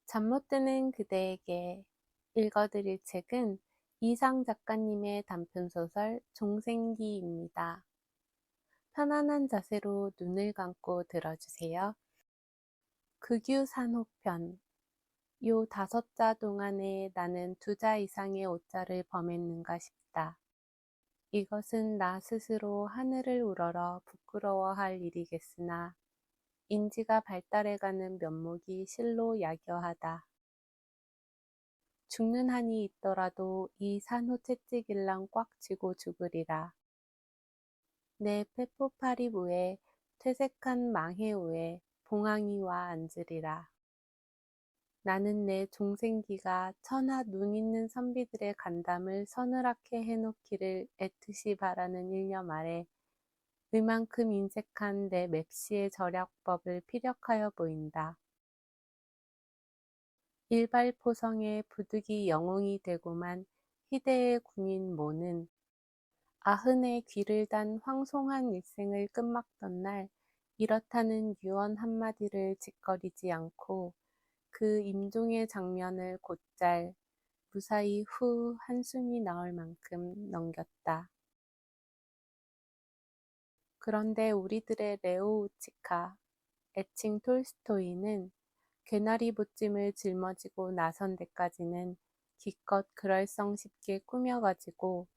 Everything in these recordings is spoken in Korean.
잠 못 드는 그대에게 읽어드릴 책은 이상 작가님의 단편소설 종생기입니다. 편안한 자세로 눈을 감고 들어주세요. 극유산호편. 요 5자 동안에 나는 2자 이상의 5자를 범했는가 싶다. 이것은 나 스스로 하늘을 우러러 부끄러워할 일이겠으나 인지가 발달해가는 면목이 실로 야겨하다. 죽는 한이 있더라도 이 산후 채찍일랑 꽉 쥐고 죽으리라. 내 페포파리 위에 퇴색한 망해 위에 봉황이와 앉으리라. 나는 내 종생기가 천하 눈 있는 선비들의 간담을 서늘하게 해놓기를 애틋이 바라는 일념 아래 이만큼 인색한 내 맵시의 절약법을 피력하여 보인다. 일발포성의 부득이 영웅이 되고만 희대의 군인 모는 아흔에 귀를 단 황송한 일생을 끝막던 날 이렇다는 유언 한마디를 짓거리지 않고 그 임종의 장면을 곧잘 무사히 후 한숨이 나올 만큼 넘겼다. 그런데 우리들의 레오 우치카, 애칭 톨스토이는 개나리 보찜을 짊어지고 나선 데까지는 기껏 그럴성 싶게 꾸며가지고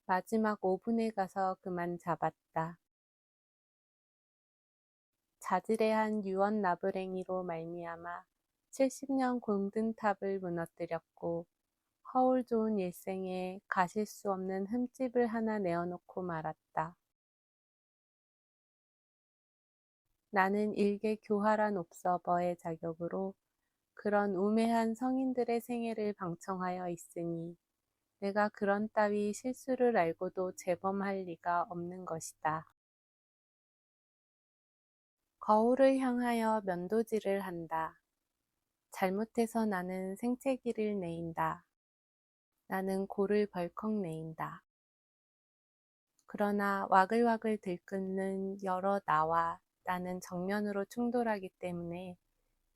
마지막 5분에 가서 그만 잡았다. 자질해한 유언 나부랭이로 말미암아 70년 공든탑을 무너뜨렸고 허울 좋은 일생에 가실 수 없는 흠집을 하나 내어놓고 말았다. 나는 일개 교활한 옵서버의 자격으로 그런 우매한 성인들의 생애를 방청하여 있으니 내가 그런 따위 실수를 알고도 재범할 리가 없는 것이다. 거울을 향하여 면도질을 한다. 잘못해서 나는 생채기를 내인다. 나는 골을 벌컥 내인다. 그러나 와글와글 들끓는 여러 나와 나는 정면으로 충돌하기 때문에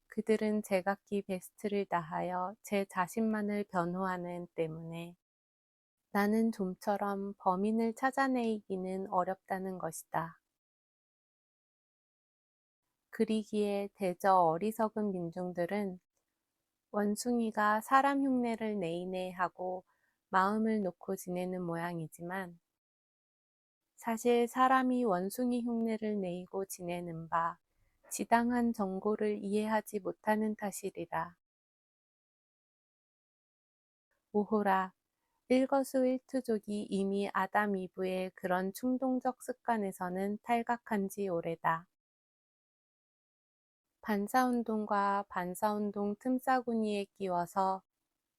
그들은 제각기 베스트를 다하여 제 자신만을 변호하는 때문에 나는 좀처럼 범인을 찾아내기는 어렵다는 것이다. 그리기에 대저 어리석은 민중들은 원숭이가 사람 흉내를 내이네 하고 마음을 놓고 지내는 모양이지만 사실 사람이 원숭이 흉내를 내이고 지내는 바 지당한 정보를 이해하지 못하는 탓이리라. 오호라, 일거수일투족이 이미 아담 이브의 그런 충동적 습관에서는 탈각한 지 오래다. 반사운동과 반사운동 틈싸구니에 끼워서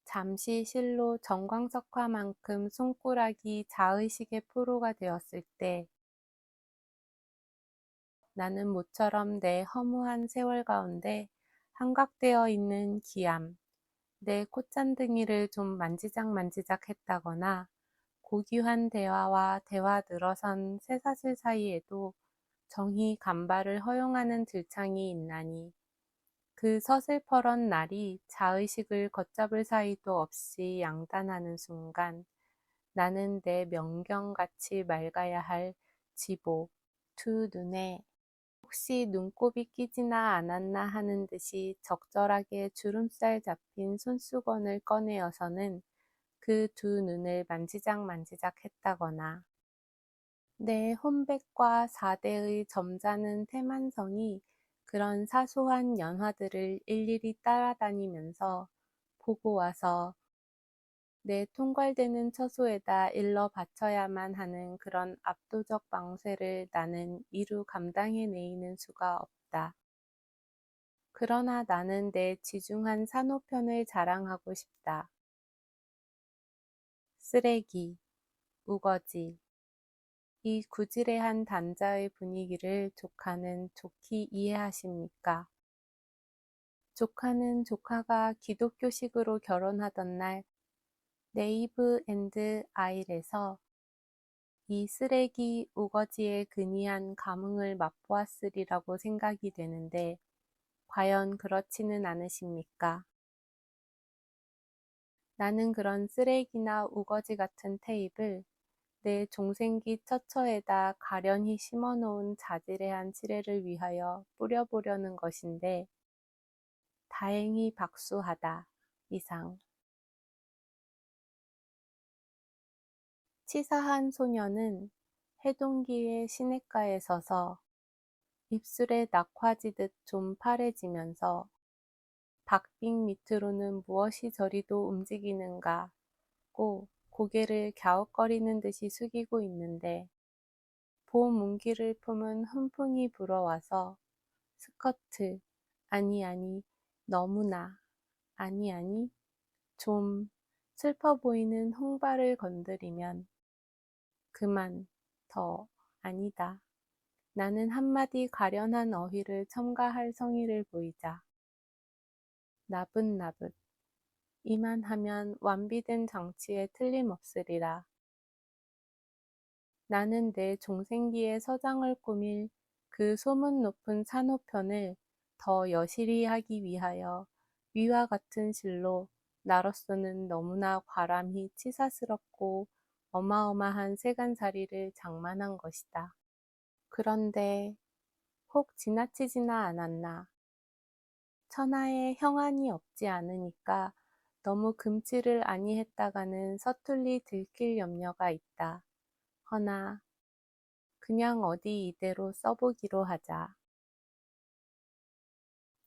잠시 실로 정광석화만큼 손가락이 자의식의 포로가 되었을 때 나는 모처럼 내 허무한 세월 가운데 함각되어 있는 기암, 내 콧잔등이를 좀 만지작 했다거나 고귀한 대화와 대화 늘어선 쇠사슬 사이에도 정히 간발을 허용하는 들창이 있나니 그 서슬퍼런 날이 자의식을 걷잡을 사이도 없이 양단하는 순간 나는 내 명경같이 맑아야 할 지보, 두 눈에 혹시 눈곱이 끼지나 않았나 하는 듯이 적절하게 주름살 잡힌 손수건을 꺼내어서는 그 두 눈을 만지작 했다거나 내 혼백과 사대의 점잖은 태만성이 그런 사소한 연화들을 일일이 따라다니면서 보고 와서 내 통괄되는 처소에다 일러 바쳐야만 하는 그런 압도적 망세를 나는 이루 감당해내이는 수가 없다. 그러나 나는 내 지중한 산호편을 자랑하고 싶다. 쓰레기, 우거지, 이 구지레한 단자의 분위기를 조카는 좋게 이해하십니까? 조카는 조카가 기독교식으로 결혼하던 날 네이브 앤드 아일에서 이 쓰레기 우거지의 근이한 감흥을 맛보았으리라고 생각이 되는데 과연 그렇지는 않으십니까? 나는 그런 쓰레기나 우거지 같은 테이프를 내 종생기 처처에다 가련히 심어놓은 자지레한 칠해를 위하여 뿌려보려는 것인데 다행히 박수하다. 이상. 치사한 소녀는 해동기의 시냇가에 서서 입술에 낙화지듯 좀 파래지면서 박빙 밑으로는 무엇이 저리도 움직이는가 고 고개를 갸웃거리는 듯이 숙이고 있는데 보문기를 품은 훈풍이 불어와서 스커트, 아니, 너무나, 아니, 좀 슬퍼 보이는 홍발을 건드리면 그만, 더, 아니다. 나는 한마디 가련한 어휘를 첨가할 성의를 보이자 나긋나긋 이만하면 완비된 장치에 틀림없으리라. 나는 내 종생기의 서장을 꾸밀 그 소문 높은 산호편을 더 여실히 하기 위하여 위와 같은 실로 나로서는 너무나 과람히 치사스럽고 어마어마한 세간살이를 장만한 것이다. 그런데 혹 지나치지나 않았나. 천하에 형안이 없지 않으니까 너무 금치를 아니했다가는 서툴리 들킬 염려가 있다. 허나 그냥 어디 이대로 써보기로 하자.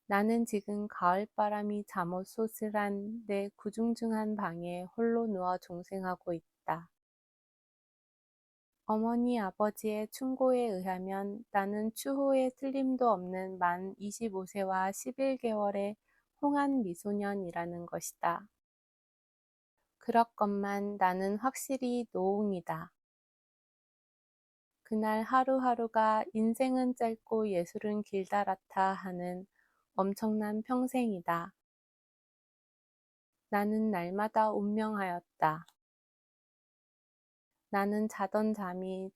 나는 지금 가을바람이 잠옷 소슬한 내 구중중한 방에 홀로 누워 종생하고 있다. 어머니 아버지의 충고에 의하면 나는 추후에 틀림도 없는 만 25세와 11개월의 홍한 미소년이라는 것이다. 그렇건만 나는 확실히 노웅이다. 그날 하루하루가 인생은 짧고 예술은 길다랗다 하는 엄청난 평생이다. 나는 날마다 운명하였다. 나는 자던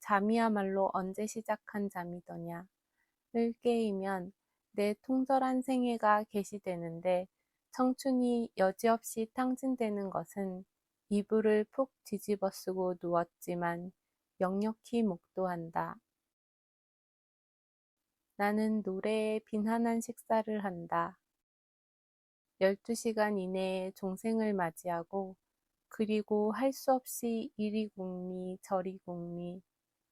잠이야말로 언제 시작한 잠이더냐. 을 깨이면 내 통절한 생애가 개시되는데 청춘이 여지없이 탕진되는 것은 이불을 푹 뒤집어 쓰고 누웠지만 역력히 목도한다. 나는 노래에 빈한한 식사를 한다. 12시간 이내에 종생을 맞이하고 그리고 할 수 없이 이리 궁리 저리 궁리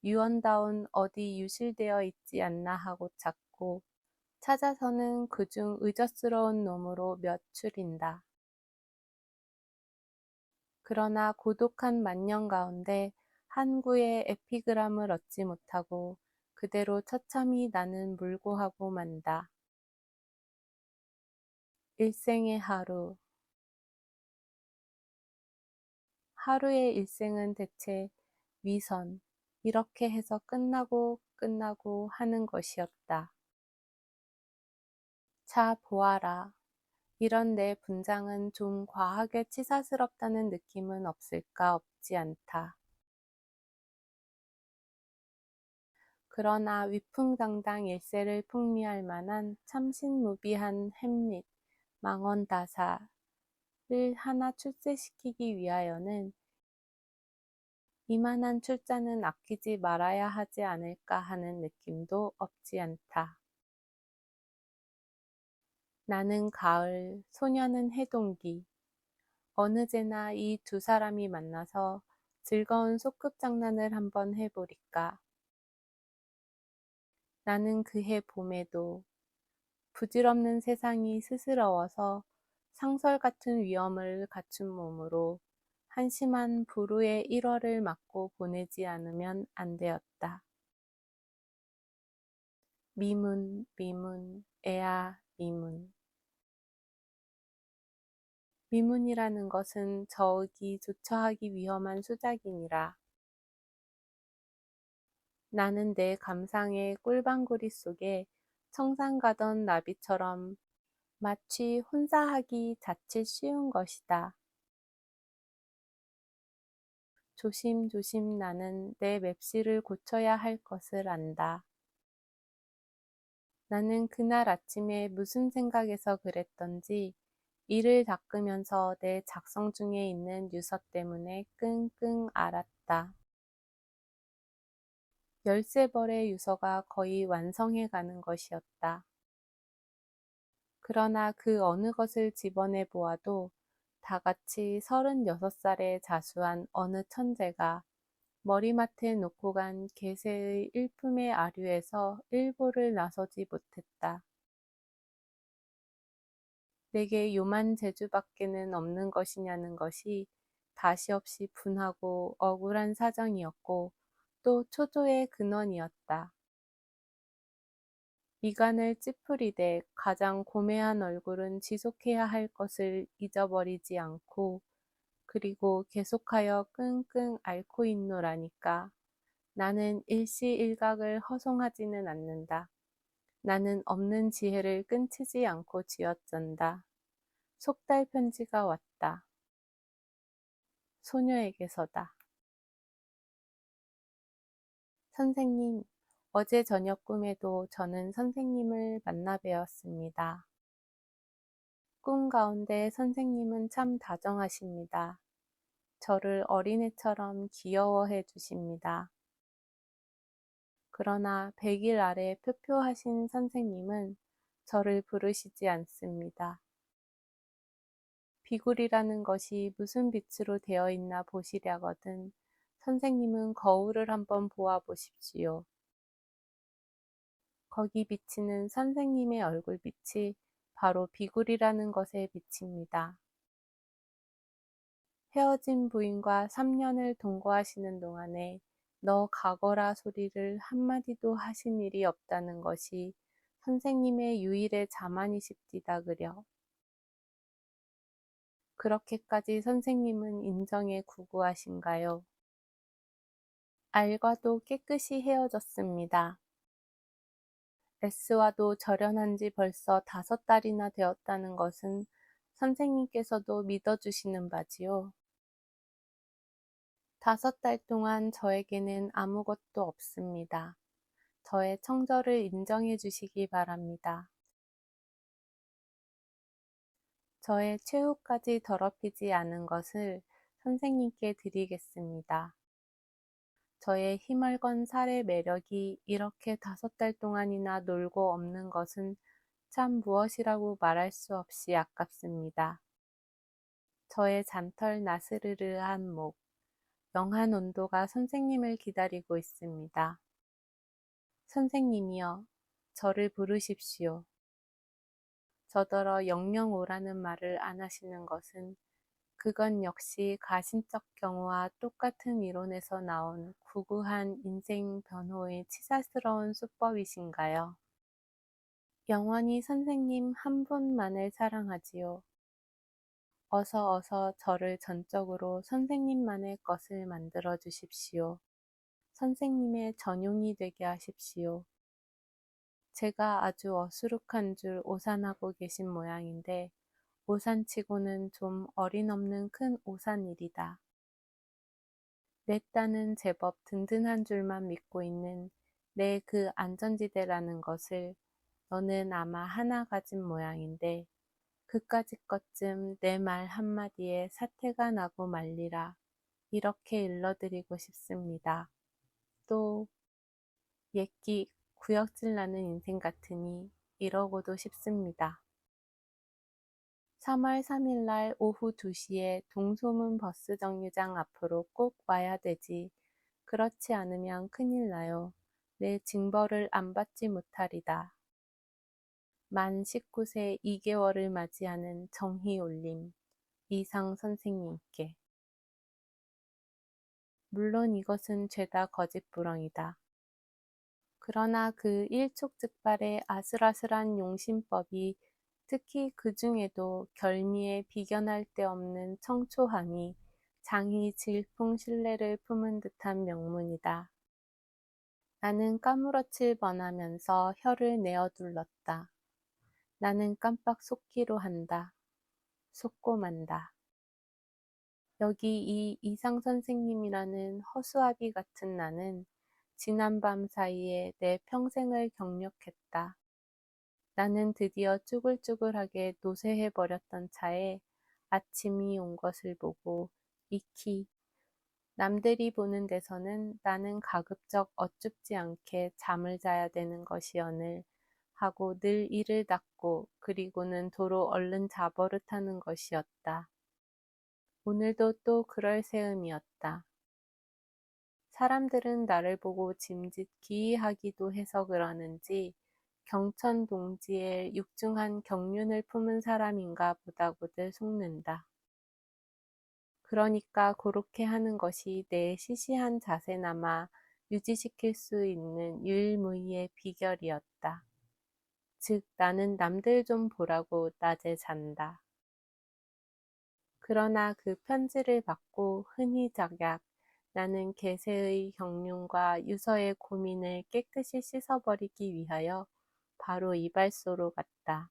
유언다운 어디 유실되어 있지 않나 하고 찾고 찾아서는 그중 의젓스러운 놈으로 몇 추린다. 그러나 고독한 만년 가운데 한 구의 에피그람을 얻지 못하고 그대로 처참히 나는 물고하고 만다. 일생의 하루. 하루의 일생은 대체 위선, 이렇게 해서 끝나고 하는 것이었다. 자, 보아라. 이런 내 분장은 좀 과하게 치사스럽다는 느낌은 없을까 없지 않다. 그러나 위풍당당 일세를 풍미할 만한 참신무비한 햄릿, 망언다사를 하나 출세시키기 위하여는 이만한 출자는 아끼지 말아야 하지 않을까 하는 느낌도 없지 않다. 나는 가을, 소녀는 해동기. 어느 제나 이 두 사람이 만나서 즐거운 소꿉장난을 한번 해보리까. 나는 그해 봄에도 부질없는 세상이 스스러워서 상설 같은 위엄을 갖춘 몸으로 한심한 불후의 1월을 맞고 보내지 않으면 안 되었다. 미문, 애야, 미문. 미문이라는 것은 저으기 조처하기 위험한 수작이니라. 나는 내 감상의 꿀방구리 속에 청산 가던 나비처럼 마치 혼사하기 자칫 쉬운 것이다. 조심조심 나는 내 맵시를 고쳐야 할 것을 안다. 나는 그날 아침에 무슨 생각에서 그랬던지 이를 닦으면서 내 작성 중에 있는 유서 때문에 끙끙 앓았다. 13벌의 유서가 거의 완성해 가는 것이었다. 그러나 그 어느 것을 집어내 보아도 다같이 36살에 자수한 어느 천재가 머리맡에 놓고 간 개세의 일품의 아류에서 일보를 나서지 못했다. 내게 요만 재주밖에는 없는 것이냐는 것이 다시 없이 분하고 억울한 사정이었고 또 초조의 근원이었다. 미간을 찌푸리되 가장 고매한 얼굴은 지속해야 할 것을 잊어버리지 않고 그리고 계속하여 끙끙 앓고 있노라니까. 나는 일시일각을 허송하지는 않는다. 나는 없는 지혜를 끊치지 않고 쥐어짠다. 속달 편지가 왔다. 소녀에게서다. 선생님, 어제 저녁 꿈에도 저는 선생님을 만나 뵈었습니다. 꿈 가운데 선생님은 참 다정하십니다. 저를 어린애처럼 귀여워해 주십니다. 그러나 100일 아래 표표하신 선생님은 저를 부르시지 않습니다. 비굴이라는 것이 무슨 빛으로 되어 있나 보시려거든 선생님은 거울을 한번 보아 보십시오. 거기 비치는 선생님의 얼굴빛이 바로 비굴이라는 것에 비칩니다. 헤어진 부인과 3년을 동거하시는 동안에 너 가거라 소리를 한마디도 하신 일이 없다는 것이 선생님의 유일의 자만이십디다 그려. 그렇게까지 선생님은 인정에 구구하신가요? 알과도 깨끗이 헤어졌습니다. S와도 절연한 지 벌써 5달이나 되었다는 것은 선생님께서도 믿어주시는 바지요. 5달 동안 저에게는 아무것도 없습니다. 저의 청절을 인정해 주시기 바랍니다. 저의 최후까지 더럽히지 않은 것을 선생님께 드리겠습니다. 저의 희멀건 살의 매력이 이렇게 5달 동안이나 놀고 없는 것은 참 무엇이라고 말할 수 없이 아깝습니다. 저의 잔털 나스르르한 목, 영한 온도가 선생님을 기다리고 있습니다. 선생님이여, 저를 부르십시오. 저더러 영영 오라는 말을 안 하시는 것은 그건 역시 가신적 경우와 똑같은 이론에서 나온 구구한 인생 변호의 치사스러운 수법이신가요? 영원히 선생님 한 분만을 사랑하지요. 어서 저를 전적으로 선생님만의 것을 만들어 주십시오. 선생님의 전용이 되게 하십시오. 제가 아주 어수룩한 줄 오산하고 계신 모양인데 오산치고는 좀 어린없는 큰 오산일이다. 내 딴은 제법 든든한 줄만 믿고 있는 내 그 안전지대라는 것을 너는 아마 하나 가진 모양인데 그까짓 것쯤 내 말 한마디에 사태가 나고 말리라 이렇게 일러드리고 싶습니다. 또 옛기 구역질 나는 인생 같으니 이러고도 싶습니다. 3월 3일 날 오후 2시에 동소문 버스 정류장 앞으로 꼭 와야 되지. 그렇지 않으면 큰일 나요. 내 징벌을 안 받지 못하리다. 만 19세 2개월을 맞이하는 정희 올림. 이상 선생님께. 물론 이것은 죄다 거짓부렁이다. 그러나 그 일촉즉발의 아슬아슬한 용신법이 특히 그 중에도 결미에 비견할 데 없는 청초함이 장이 질풍신뢰를 품은 듯한 명문이다. 나는 까무러칠 뻔하면서 혀를 내어둘렀다. 나는 깜빡 속기로 한다. 속고 만다. 여기 이 이상 선생님이라는 허수아비 같은 나는 지난 밤 사이에 내 평생을 경력했다. 나는 드디어 쭈글쭈글하게 노쇠해버렸던 차에 아침이 온 것을 보고 익히 남들이 보는 데서는 나는 가급적 어쭙지 않게 잠을 자야 되는 것이오늘 하고 늘 이를 닫고 그리고는 도로 얼른 자버릇하는 것이었다. 오늘도 또 그럴 새음이었다. 사람들은 나를 보고 짐짓 기이하기도 해서 그러는지 경천 동지에 육중한 경륜을 품은 사람인가 보다고들 속는다. 그러니까 그렇게 하는 것이 내 시시한 자세나마 유지시킬 수 있는 유일무이의 비결이었다. 즉 나는 남들 좀 보라고 낮에 잔다. 그러나 그 편지를 받고 흔히작약 나는 개세의 경륜과 유서의 고민을 깨끗이 씻어버리기 위하여 바로 이발소로 갔다.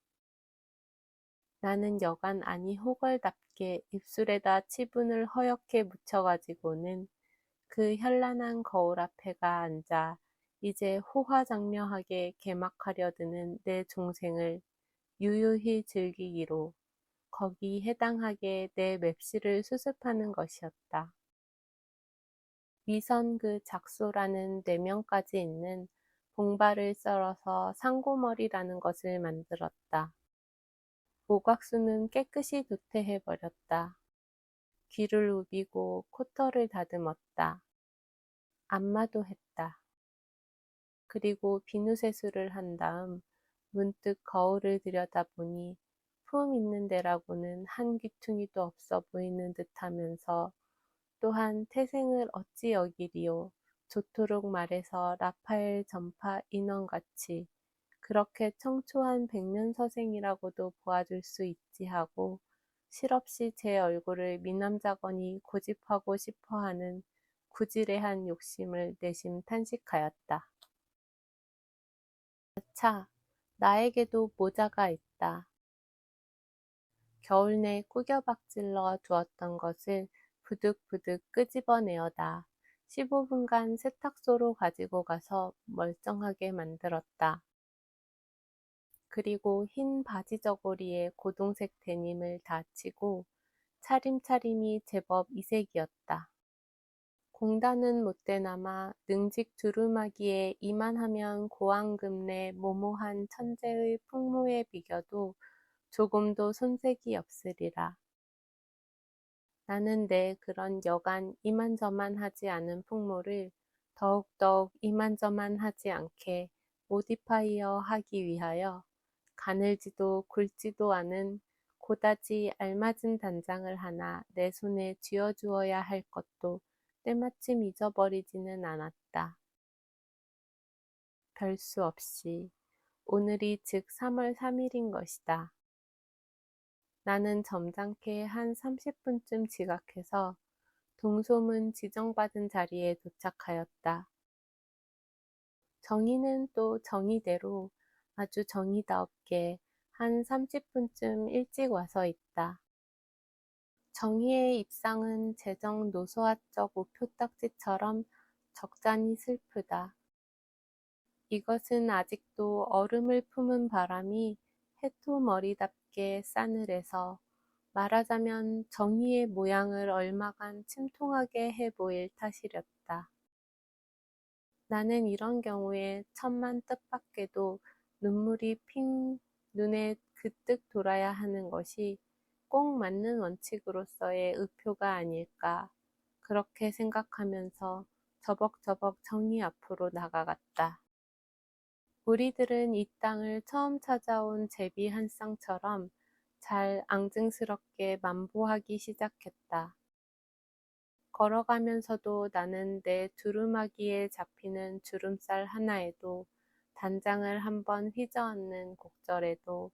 나는 여간 아니 호걸답게 입술에다 치분을 허옇게 묻혀가지고는 그 현란한 거울 앞에가 앉아 이제 호화장려하게 개막하려 드는 내 종생을 유유히 즐기기로 거기 해당하게 내 맵시를 수습하는 것이었다. 위선 그 작소라는 뇌명까지 있는 봉발을 썰어서 상고머리라는 것을 만들었다. 오각수는 깨끗이 도태해버렸다. 귀를 우비고 코털을 다듬었다. 안마도 했다. 그리고 비누세수를 한 다음 문득 거울을 들여다보니 품 있는 데라고는 한 귀퉁이도 없어 보이는 듯하면서 또한 태생을 어찌 여기리요. 좋도록 말해서 라파엘 전파 인원같이 그렇게 청초한 백년서생이라고도 보아줄 수 있지 하고 실없이 제 얼굴을 미남자건이 고집하고 싶어하는 구지레한 욕심을 내심 탄식하였다. 차, 나에게도 모자가 있다. 겨울 내 꾸겨박질러 두었던 것을 부득부득 끄집어내어다 15분간 세탁소로 가지고 가서 멀쩡하게 만들었다. 그리고 흰 바지 저고리에 고동색 데님을 다 치고 차림차림이 제법 이색이었다. 공단은 못되나마 능직 두루마기에 이만하면 고왕금내 모모한 천재의 풍모에 비겨도 조금도 손색이 없으리라. 나는 내 그런 여간 이만저만하지 않은 풍모를 더욱더욱 이만저만하지 않게 모디파이어 하기 위하여 가늘지도 굵지도 않은 고다지 알맞은 단장을 하나 내 손에 쥐어주어야 할 것도 때마침 잊어버리지는 않았다. 별수 없이 오늘이 즉 3월 3일인 것이다. 나는 점잖게 한 30분쯤 지각해서 동소문 지정받은 자리에 도착하였다. 정희는 또 정의대로 아주 정의다웁게 한 30분쯤 일찍 와서 있다. 정희의 입상은 재정 노소아적 우표딱지처럼 적잖이 슬프다. 이것은 아직도 얼음을 품은 바람이 해토머리답게 싸늘해서 말하자면 정의의 모양을 얼마간 침통하게 해 보일 탓이렸다. 나는 이런 경우에 천만 뜻밖에도 눈물이 핑 눈에 그뜩 돌아야 하는 것이 꼭 맞는 원칙으로서의 의표가 아닐까 그렇게 생각하면서 저벅저벅 정의 앞으로 나가갔다. 우리들은 이 땅을 처음 찾아온 제비 한 쌍처럼 잘 앙증스럽게 만보하기 시작했다. 걸어가면서도 나는 내 두루마기에 잡히는 주름살 하나에도 단장을 한번 휘저었는 곡절에도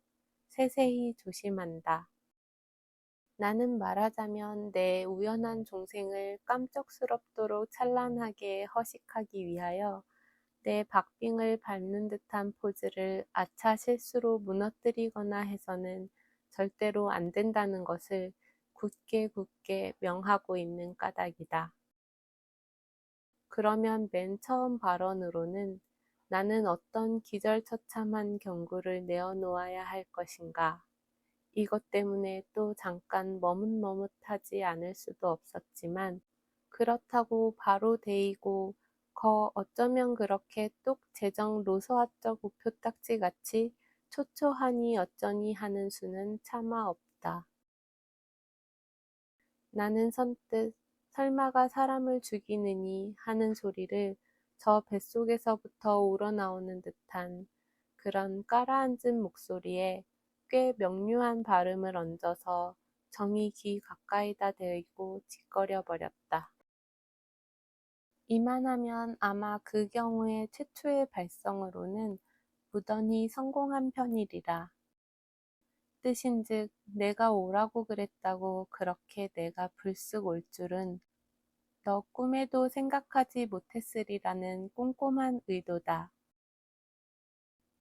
세세히 조심한다. 나는 말하자면 내 우연한 종생을 깜짝스럽도록 찬란하게 허식하기 위하여 내 박빙을 밟는 듯한 포즈를 아차 실수로 무너뜨리거나 해서는 절대로 안 된다는 것을 굳게 명하고 있는 까닭이다. 그러면 맨 처음 발언으로는 나는 어떤 기절처참한 경고를 내어놓아야 할 것인가. 이것 때문에 또 잠깐 머뭇머뭇하지 않을 수도 없었지만 그렇다고 바로 데이고 어쩌면 그렇게 뚝 재정 로소아적 우표 딱지같이 초초하니 어쩌니 하는 수는 차마 없다. 나는 선뜻 설마가 사람을 죽이느니 하는 소리를 저 뱃속에서부터 우러나오는 듯한 그런 깔아앉은 목소리에 꽤 명료한 발음을 얹어서 정이 귀 가까이다 대고 짓거려 버렸다. 이만하면 아마 그 경우의 최초의 발성으로는 무던히 성공한 편이리라. 뜻인즉 내가 오라고 그랬다고 그렇게 내가 불쑥 올 줄은 너 꿈에도 생각하지 못했으리라는 꼼꼼한 의도다.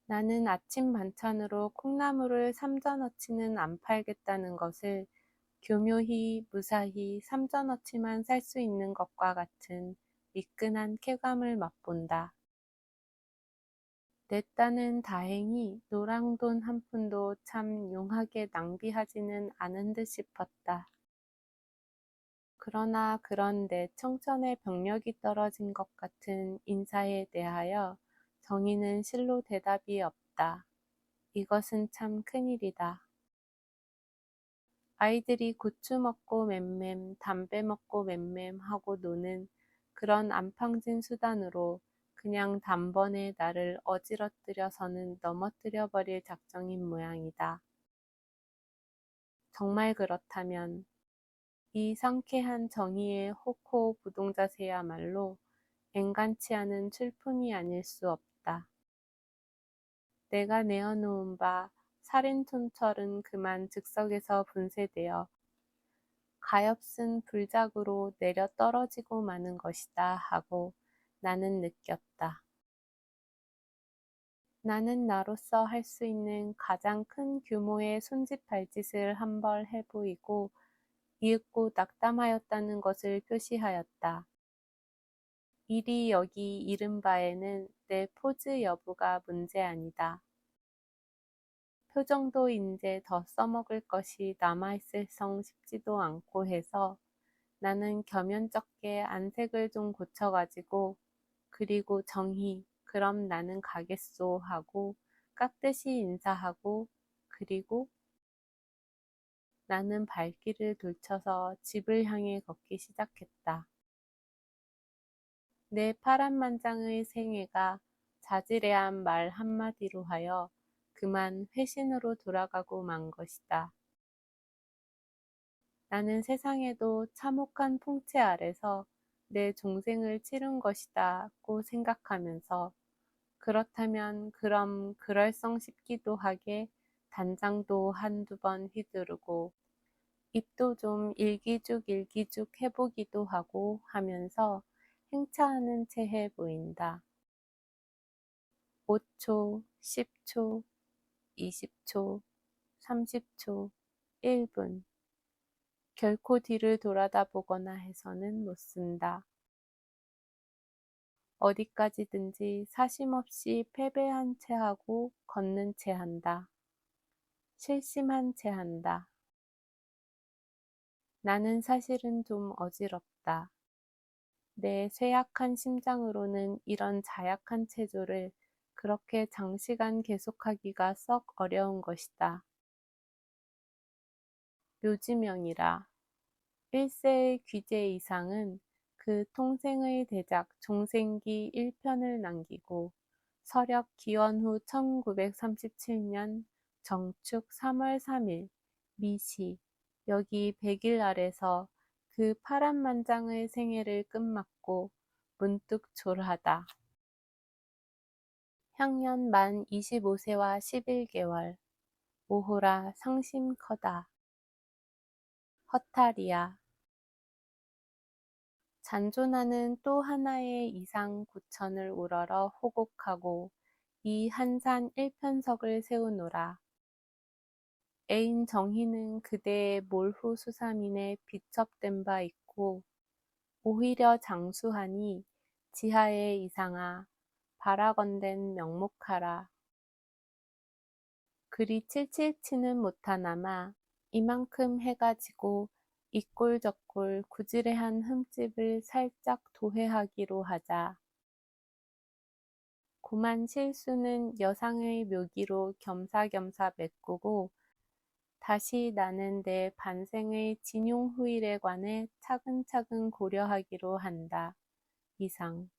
나는 아침 반찬으로 콩나물을 삼전어치는 안 팔겠다는 것을 교묘히 무사히 삼전어치만 살 수 있는 것과 같은 미끈한 쾌감을 맛본다. 내 딴은 다행히 노랑돈 한 푼도 참 용하게 낭비하지는 않은 듯 싶었다. 그러나 그런 내 청천의 병력이 떨어진 것 같은 인사에 대하여 정희는 실로 대답이 없다. 이것은 참 큰일이다. 아이들이 고추 먹고 맴맴, 담배 먹고 맴맴 하고 노는 그런 안팡진 수단으로 그냥 단번에 나를 어지러뜨려서는 넘어뜨려 버릴 작정인 모양이다. 정말 그렇다면 이 상쾌한 정의의 호코 부동자세야말로 앵간치 않은 출풍이 아닐 수 없다. 내가 내어놓은 바 살인촌철은 그만 즉석에서 분쇄되어 가엾은 불작으로 내려 떨어지고 마는 것이다 하고 나는 느꼈다. 나는 나로서 할 수 있는 가장 큰 규모의 손짓발짓을 한 벌 해보이고 이윽고 낙담하였다는 것을 표시하였다. 일이 여기 이른 바에는 내 포즈 여부가 문제 아니다. 표정도 인제 더 써먹을 것이 남아있을성 싶지도 않고 해서 나는 겸연쩍게 안색을 좀 고쳐가지고 그리고 정희 그럼 나는 가겠소 하고 깍듯이 인사하고 그리고 나는 발길을 돌쳐서 집을 향해 걷기 시작했다. 내 파란만장의 생애가 자지레한 말 한마디로 하여 그만 회신으로 돌아가고 만 것이다. 나는 세상에도 참혹한 풍채 아래서 내 종생을 치른 것이다고 생각하면서 그렇다면 그럼 그럴성 싶기도 하게 단장도 한두 번 휘두르고 입도 좀 일기죽 해보기도 하고 하면서 행차하는 체해 보인다. 5초, 10초, 20초, 30초, 1분. 결코 뒤를 돌아다 보거나 해서는 못 쓴다. 어디까지든지 사심없이 패배한 채 하고 걷는 채 한다. 실심한 채 한다. 나는 사실은 좀 어지럽다. 내 쇠약한 심장으로는 이런 자약한 체조를 그렇게 장시간 계속하기가 썩 어려운 것이다. 묘지명이라. 1세의 귀재 이상은 그 통생의 대작 종생기 1편을 남기고 서력 기원 후 1937년 정축 3월 3일 미시 여기 100일 아래서 그 파란만장의 생애를 끝맞고 문득 졸하다. 향년 만 25세와 11개월 오호라 상심커다. 허탈이야. 잔존하는 또 하나의 이상 구천을 우러러 호곡하고 이 한산 일편석을 세우노라. 애인 정희는 그대의 몰후 수사민에 비첩된 바 있고 오히려 장수하니 지하의 이상아 바라건댄 명목하라. 그리 칠칠치는 못하나마 이만큼 해가지고 이꼴저꼴 구지레한 흠집을 살짝 도회하기로 하자. 고만 실수는 여상의 묘기로 겸사겸사 메꾸고 다시 나는 내 반생의 진용 후일에 관해 차근차근 고려하기로 한다. 이상.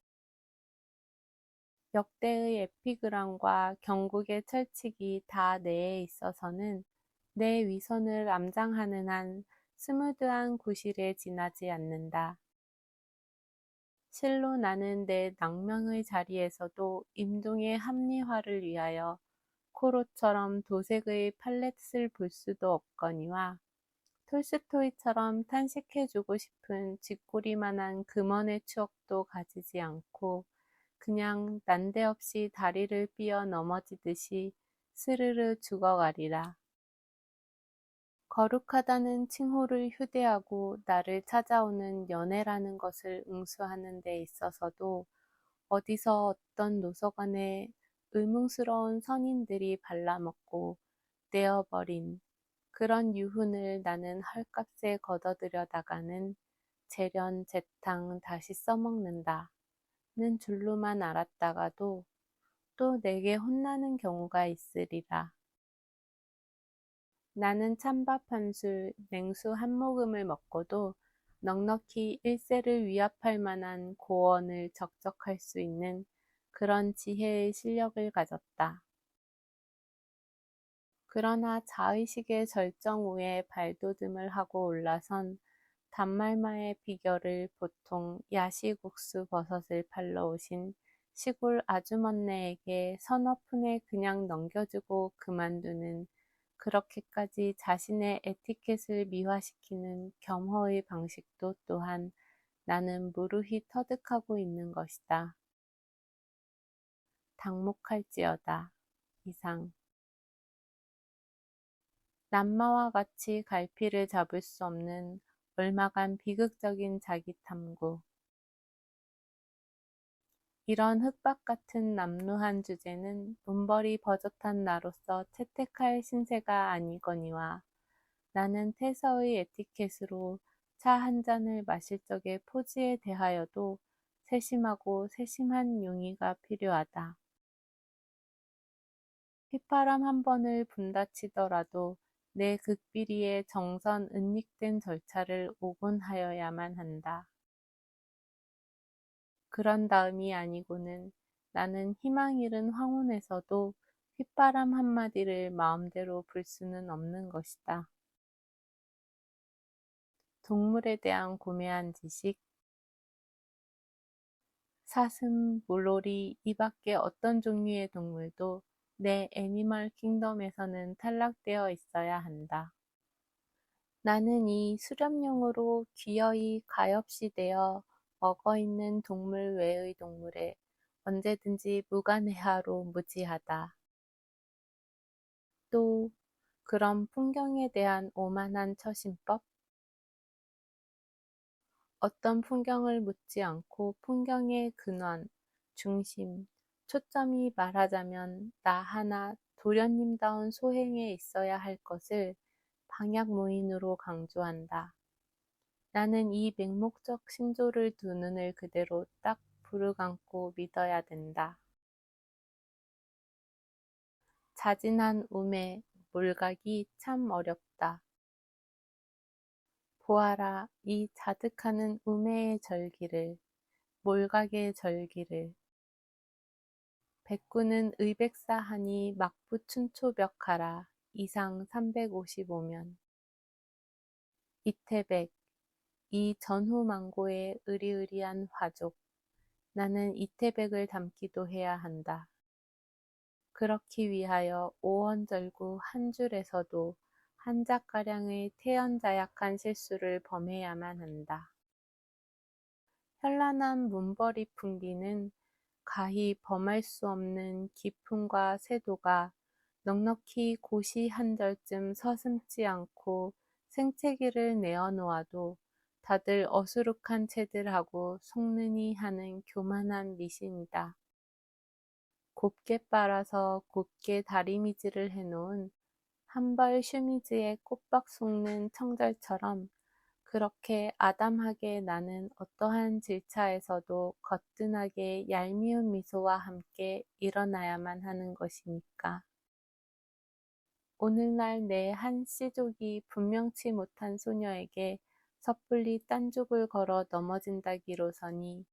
역대의 에피그람과 경국의 철칙이 다 내에 있어서는 내 위선을 암장하는 한 스무드한 구실에 지나지 않는다. 실로 나는 내 낭명의 자리에서도 임종의 합리화를 위하여 코로처럼 도색의 팔렛을 볼 수도 없거니와 톨스토이처럼 탄식해주고 싶은 쥐꼬리만한 금원의 추억도 가지지 않고 그냥 난데없이 다리를 삐어 넘어지듯이 스르르 죽어가리라. 거룩하다는 칭호를 휴대하고 나를 찾아오는 연애라는 것을 응수하는 데 있어서도 어디서 어떤 노서관에 의문스러운 선인들이 발라먹고 떼어버린 그런 유훈을 나는 헐값에 걷어들여다가는 재련 재탕 다시 써먹는다. 는 줄로만 알았다가도 또 내게 혼나는 경우가 있으리라. 나는 찬밥 한 술, 냉수 한 모금을 먹고도 넉넉히 일세를 위압할 만한 고언을 적적할 수 있는 그런 지혜의 실력을 가졌다. 그러나 자의식의 절정 후에 발돋움을 하고 올라선 단말마의 비결을 보통 야시국수 버섯을 팔러 오신 시골 아주머니에게 서너 푼에 그냥 넘겨주고 그만두는 그렇게까지 자신의 에티켓을 미화시키는 겸허의 방식도 또한 나는 무르히 터득하고 있는 것이다. 당목할지어다. 이상. 남마와 같이 갈피를 잡을 수 없는 얼마간 비극적인 자기탐구. 이런 흙박 같은 남루한 주제는 문벌이 버젓한 나로서 채택할 신세가 아니거니와 나는 태서의 에티켓으로 차 한 잔을 마실 적의 포즈에 대하여도 세심하고 세심한 용의가 필요하다. 휘파람 한 번을 분다치더라도 내 극비리의 정선 은닉된 절차를 오곤하여야만 한다. 그런 다음이 아니고는 나는 희망 잃은 황혼에서도 휘바람 한마디를 마음대로 불 수는 없는 것이다. 동물에 대한 고매한 지식, 사슴, 물오리, 이 밖에 어떤 종류의 동물도 내 애니멀 킹덤에서는 탈락되어 있어야 한다. 나는 이 수렵용으로 기어이 가엾이 되어 먹어있는 동물 외의 동물에 언제든지 무관해하로 무지하다. 또 그런 풍경에 대한 오만한 처신법? 어떤 풍경을 묻지 않고 풍경의 근원, 중심, 초점이 말하자면 나 하나 도련님다운 소행에 있어야 할 것을 방약무인으로 강조한다. 나는 이 맹목적 신조를 두 눈을 그대로 딱 부르감고 믿어야 된다. 자진한 우매, 몰각이 참 어렵다. 보아라, 이 자득하는 우매의 절기를, 몰각의 절기를. 백구는 의백사하니 막부춘초벽하라. 이상 355면. 이태백, 이 전후망고의 으리으리한 화족. 나는 이태백을 담기도 해야 한다. 그렇기 위하여 오원절구 한 줄에서도 한 자가량의 태연자약한 실수를 범해야만 한다. 현란한 문벌이 풍기는 가히 범할 수 없는 기품과 세도가 넉넉히 고시 한 절쯤 서슴지 않고 생채기를 내어놓아도 다들 어수룩한 채들하고 속느니 하는 교만한 미신이다. 곱게 빨아서 곱게 다리미질을 해놓은 한 벌 슈미즈에 꼬박 속는 청절처럼 그렇게 아담하게 나는 어떠한 질차에서도 거뜬하게 얄미운 미소와 함께 일어나야만 하는 것이니까. 오늘날 내 한 씨족이 분명치 못한 소녀에게 섣불리 딴죽을 걸어 넘어진다기로서니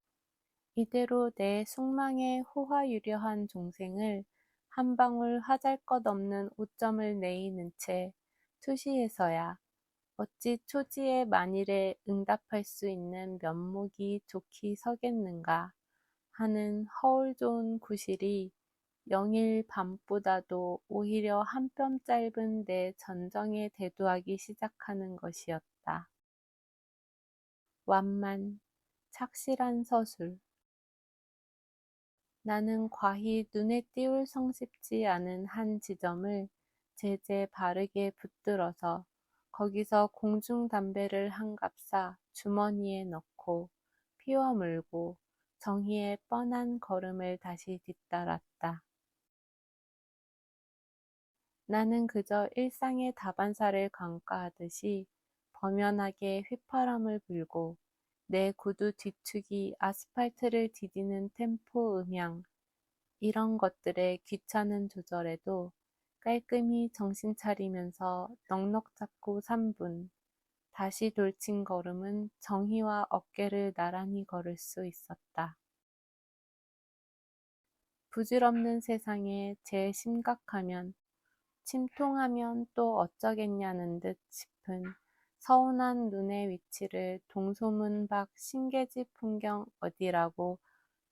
이대로 내 숙망에 호화유려한 종생을 한 방울 하잘것없는 오점을 내이는 채 투시해서야 어찌 초지의 만일에 응답할 수 있는 면목이 좋게 서겠는가 하는 허울 좋은 구실이 영일 밤보다도 오히려 한 뼘 짧은 내 전정에 대두하기 시작하는 것이었다. 완만, 착실한 서술. 나는 과히 눈에 띄울 성쉽지 않은 한 지점을 제재 바르게 붙들어서 거기서 공중 담배를 한 갑사 주머니에 넣고 피워 물고 정희의 뻔한 걸음을 다시 뒤따랐다. 나는 그저 일상의 다반사를 간과하듯이 범연하게 휘파람을 불고 내 구두 뒤축이 아스팔트를 디디는 템포 음향 이런 것들의 귀찮은 조절에도 깔끔히 정신 차리면서 넉넉 잡고 3분 다시 돌친 걸음은 정희와 어깨를 나란히 걸을 수 있었다. 부질없는 세상에 제 심각하면 침통하면 또 어쩌겠냐는 듯 싶은 서운한 눈의 위치를 동소문 밖 신계집 풍경 어디라고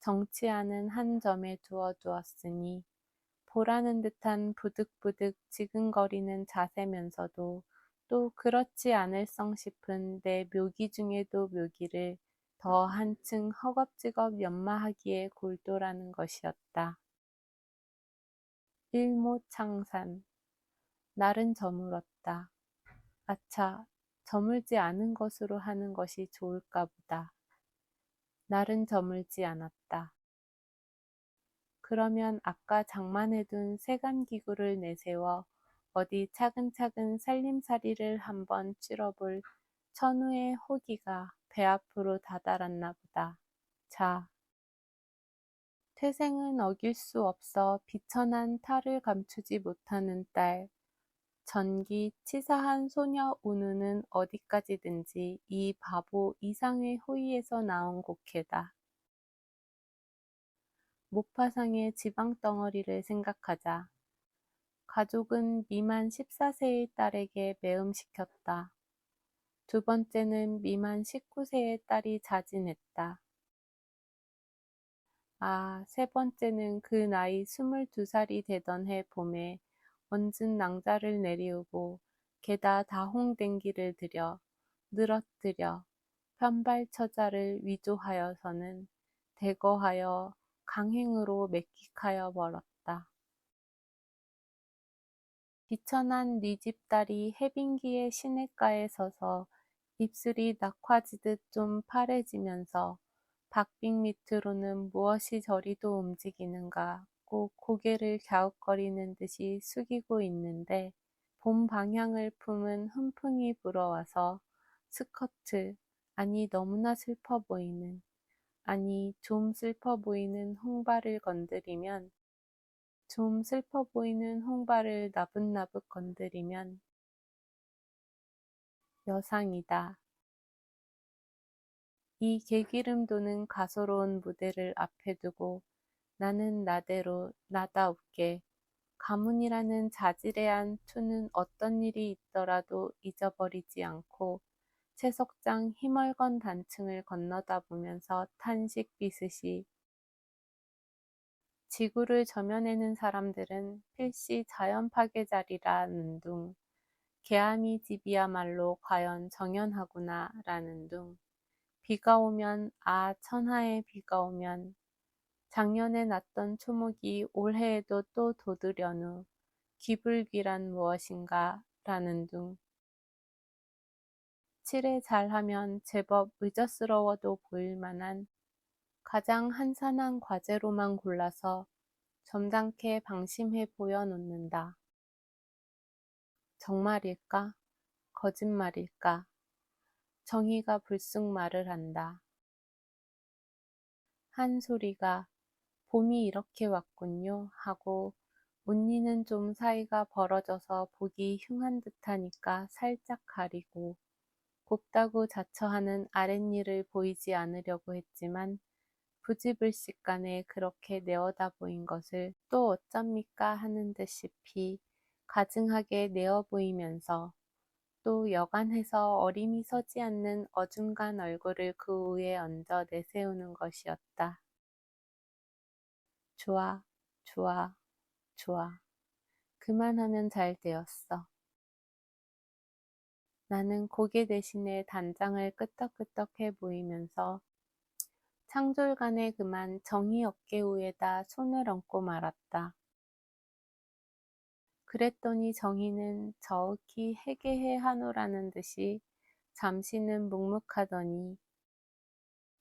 정치 않은 한 점에 두어 두었으니 보라는 듯한 부득부득 지근거리는 자세면서도 또 그렇지 않을성 싶은 내 묘기 중에도 묘기를 더 한층 허겁지겁 연마하기에 골도라는 것이었다. 일모창산. 날은 저물었다. 아차, 저물지 않은 것으로 하는 것이 좋을까 보다. 날은 저물지 않았다. 그러면 아까 장만해둔 세간기구를 내세워 어디 차근차근 살림살이를 한번 찌러볼 천우의 호기가 배 앞으로 다다랐나 보다. 자, 퇴생은 어길 수 없어 비천한 탈을 감추지 못하는 딸, 전기 치사한 소녀 운우는 어디까지든지 이 바보 이상의 호의에서 나온 곡해다. 모파상의 지방덩어리를 생각하자. 가족은 미만 14세의 딸에게 매음시켰다. 두 번째는 미만 19세의 딸이 자진했다. 세 번째는 그 나이 22살이 되던 해 봄에 언증 낭자를 내리우고 게다 다홍댕기를 들여 늘어뜨려 편발처자를 위조하여서는 대거하여 강행으로 맥기하여 멀었다. 비천한 네 집딸이 해빙기의 시냇가에 서서 입술이 낙화지듯 좀 파래지면서 박빙 밑으로는 무엇이 저리도 움직이는가 꼭 고개를 갸웃거리는 듯이 숙이고 있는데 봄 방향을 품은 훈풍이 불어와서 스커트, 아니 너무나 슬퍼 보이는, 아니 좀 슬퍼 보이는 홍발을 건드리면 좀 슬퍼 보이는 홍발을 나붓나붓 건드리면 여상이다. 이 개기름 도는 가소로운 무대를 앞에 두고 나는 나대로 나다웁게 가문이라는 자질애한 투는 어떤 일이 있더라도 잊어버리지 않고 채석장 희멀건 단층을 건너다 보면서 탄식 비슷이 지구를 저며내는 사람들은 필시 자연 파괴자리라는 둥, 개아미 집이야말로 과연 정연하구나 라는 둥, 비가 오면 천하에 비가 오면 작년에 났던 초목이 올해에도 또 돋으려누 기불귀란 무엇인가 라는 둥, 칠에 잘하면 제법 의젓스러워도 보일 만한 가장 한산한 과제로만 골라서 점잖게 방심해 보여 놓는다. 정말일까? 거짓말일까? 정희가 불쑥 말을 한다. 한 소리가 봄이 이렇게 왔군요 하고 운니는 좀 사이가 벌어져서 보기 흉한 듯하니까 살짝 가리고 곱다고 자처하는 아랫니를 보이지 않으려고 했지만 부지불식간에 그렇게 내어다 보인 것을 또 어쩝니까 하는 듯이 가증하게 내어 보이면서 또 여간해서 어림이 서지 않는 어중간 얼굴을 그 위에 얹어 내세우는 것이었다. 좋아, 좋아, 좋아. 그만하면 잘 되었어. 나는 고개 대신에 단장을 끄덕끄덕해 보이면서 창졸간에 그만 정희 어깨 위에다 손을 얹고 말았다. 그랬더니 정희는 저윽히 해계해 하노라는 듯이 잠시는 묵묵하더니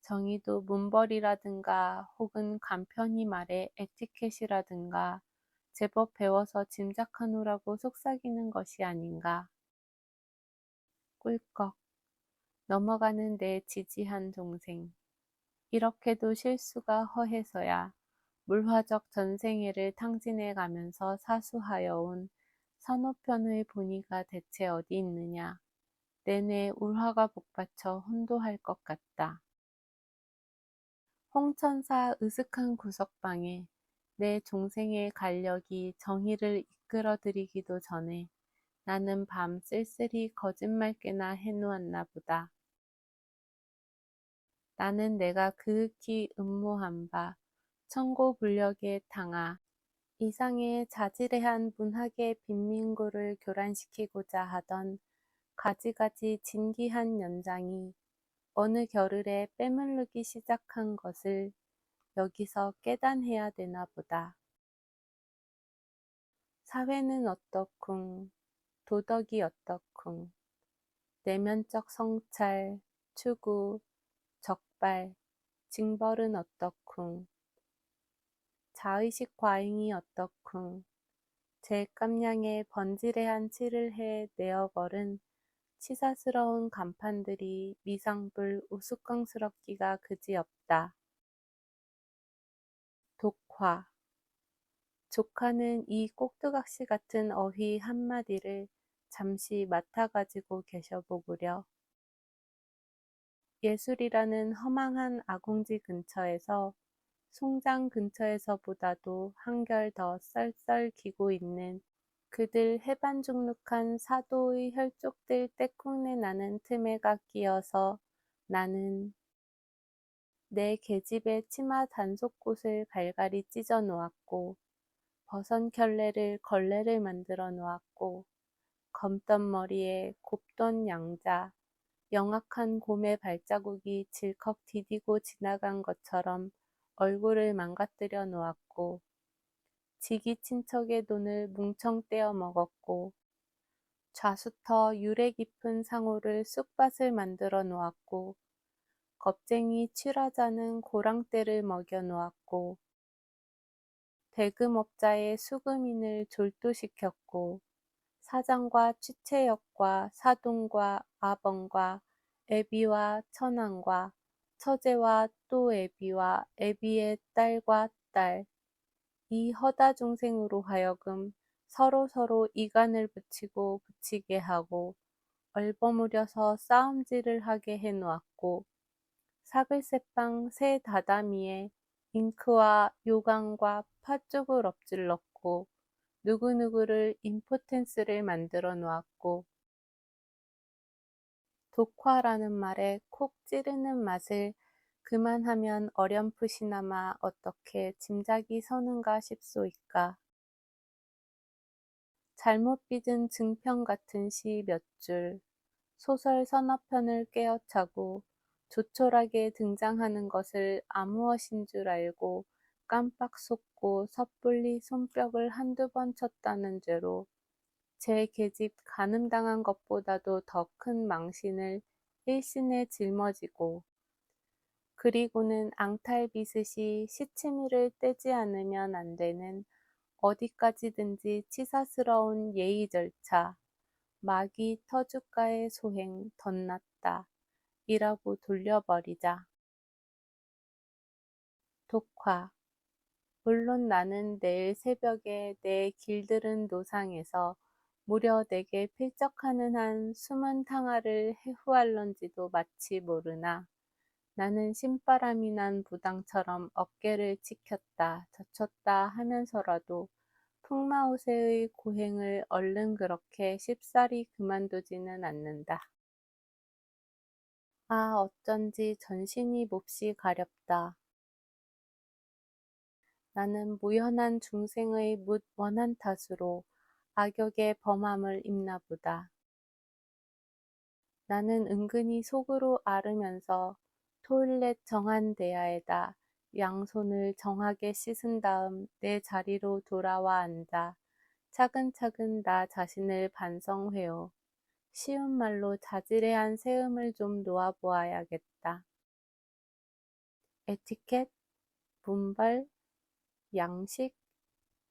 정희도 문벌이라든가 혹은 간편히 말해 에티켓이라든가 제법 배워서 짐작하노라고 속삭이는 것이 아닌가. 꿀꺽 넘어가는 내 지지한 동생. 이렇게도 실수가 허해서야 물화적 전생애를 탕진해 가면서 사수하여 온 선호편의 본의가 대체 어디 있느냐. 내내 울화가 복받쳐 혼도할 것 같다. 홍천사 으슥한 구석방에 내 동생의 간력이 정의를 이끌어들이기도 전에 나는 밤 쓸쓸히 거짓말깨나 해놓았나 보다. 나는 내가 그윽히 음모한 바 천고불력에 당하 이상의 자지레한 문학의 빈민구를 교란시키고자 하던 가지가지 진기한 연장이 어느 겨를에 빼물르기 시작한 것을 여기서 깨단해야 되나 보다. 사회는 어떻쿵, 도덕이 어떻쿵, 내면적 성찰, 추구, 적발, 징벌은 어떻쿵, 자의식 과잉이 어떻쿵, 제 깜냥에 번지레한 칠을 해 내어버린 치사스러운 간판들이 미상불 우스꽝스럽기가 그지없다. 독화. 조카는 이 꼭두각시 같은 어휘 한마디를 잠시 맡아가지고 계셔보구려. 예술이라는 허망한 아궁지 근처에서 송장 근처에서보다도 한결 더 썰썰기고 있는 그들 해반죽룩한 사도의 혈족들 떼꿍내 나는 틈에가 끼어서 나는 내 계집의 치마 단속꽃을 갈갈이 찢어 놓았고 버선 켤레를 걸레를 만들어 놓았고 검던 머리에 곱던 양자, 영악한 곰의 발자국이 질컥 디디고 지나간 것처럼 얼굴을 망가뜨려 놓았고 지기 친척의 돈을 뭉청 떼어 먹었고 좌수터 유래 깊은 상호를 쑥밭을 만들어 놓았고 겁쟁이 취라자는 고랑떼를 먹여 놓았고 대금업자의 수금인을 졸도시켰고 사장과 취채역과 사돈과 아번과 애비와 처남과 처제와 또 애비와 애비의 딸과 딸, 이 허다 중생으로 하여금 서로서로 이간을 붙이고 붙이게 하고 얼버무려서 싸움질을 하게 해놓았고 사글새빵 새 다다미에 잉크와 요강과 팥죽을 엎질렀고 누구누구를 임포텐스를 만들어 놓았고 독화라는 말에 콕 찌르는 맛을 그만하면 어렴풋이나마 어떻게 짐작이 서는가 싶소이까. 잘못 빚은 증평 같은 시 몇 줄, 소설 서너 편을 깨어차고 조촐하게 등장하는 것을 아무엇인 줄 알고 깜빡 속고 섣불리 손뼉을 한두 번 쳤다는 죄로 제 계집 간음당한 것보다도 더 큰 망신을 일신에 짊어지고 그리고는 앙탈비스시 시치미를 떼지 않으면 안 되는 어디까지든지 치사스러운 예의 절차, 마귀 터줏가의 소행 덧났다. 이라고 돌려버리자. 독화. 물론 나는 내일 새벽에 내 길들은 노상에서 무려 내게 필적하는 한 숨은 탕화를 해후할런지도 마치 모르나 나는 신바람이 난 무당처럼 어깨를 치켰다 젖혔다 하면서라도 풍마우세의 고행을 얼른 그렇게 쉽사리 그만두지는 않는다. 아, 어쩐지 전신이 몹시 가렵다. 나는 무연한 중생의 묻 원한 탓으로 악역의 범함을 입나 보다. 나는 은근히 속으로 앓으면서 토일렛 정한 대야에다 양손을 정하게 씻은 다음 내 자리로 돌아와 앉아 차근차근 나 자신을 반성해요. 쉬운 말로 자질해한 세음을 좀 놓아보아야겠다. 에티켓, 분발, 양식,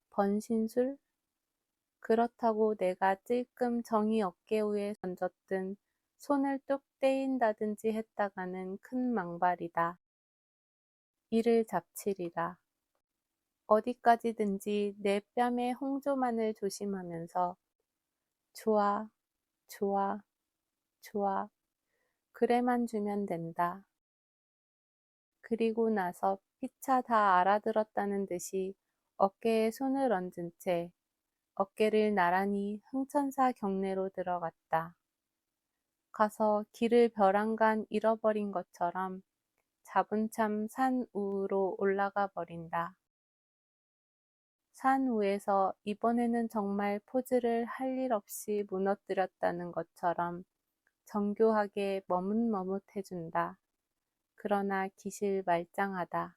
번신술. 그렇다고 내가 찔끔 정이 어깨 위에 던졌든 손을 뚝 떼인다든지 했다가는 큰 망발이다. 이를 잡치리라. 어디까지든지 내 뺨의 홍조만을 조심하면서 좋아, 좋아, 좋아. 그래만 주면 된다. 그리고 나서 피차 다 알아들었다는 듯이 어깨에 손을 얹은 채 어깨를 나란히 흥천사 경내로 들어갔다. 가서 길을 벼랑간 잃어버린 것처럼 자분참 산 우로 올라가 버린다. 산 위에서 이번에는 정말 포즈를 할 일 없이 무너뜨렸다는 것처럼 정교하게 머뭇머뭇해준다. 그러나 기실 말짱하다.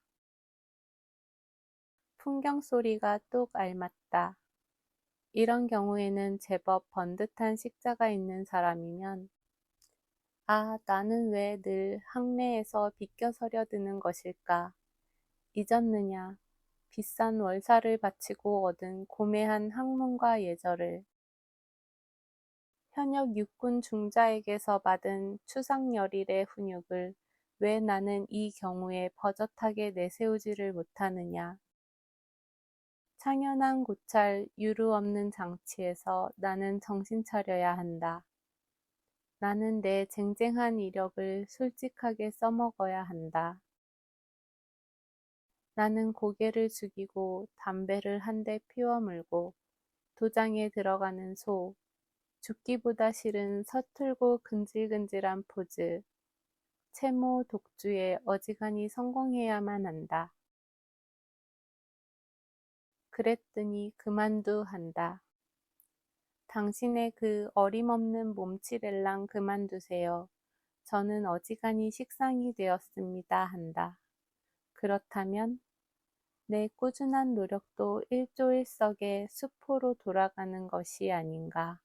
풍경 소리가 똑 알맞다. 이런 경우에는 제법 번듯한 식자가 있는 사람이면 아, 나는 왜 늘 항내에서 비껴서려 드는 것일까? 잊었느냐? 비싼 월사를 바치고 얻은 고매한 학문과 예절을 현역 육군 중자에게서 받은 추상열일의 훈육을 왜 나는 이 경우에 버젓하게 내세우지를 못하느냐? 창연한 고찰 유루 없는 장치에서 나는 정신 차려야 한다. 나는 내 쟁쟁한 이력을 솔직하게 써먹어야 한다. 나는 고개를 숙이고 담배를 한 대 피워 물고 도장에 들어가는 소, 죽기보다 싫은 서툴고 근질근질한 포즈, 채모 독주에 어지간히 성공해야만 한다. 그랬더니 그만두 한다. 당신의 그 어림없는 몸치렐랑 그만두세요. 저는 어지간히 식상이 되었습니다. 한다. 그렇다면 내 꾸준한 노력도 일조일석의 수포로 돌아가는 것이 아닌가.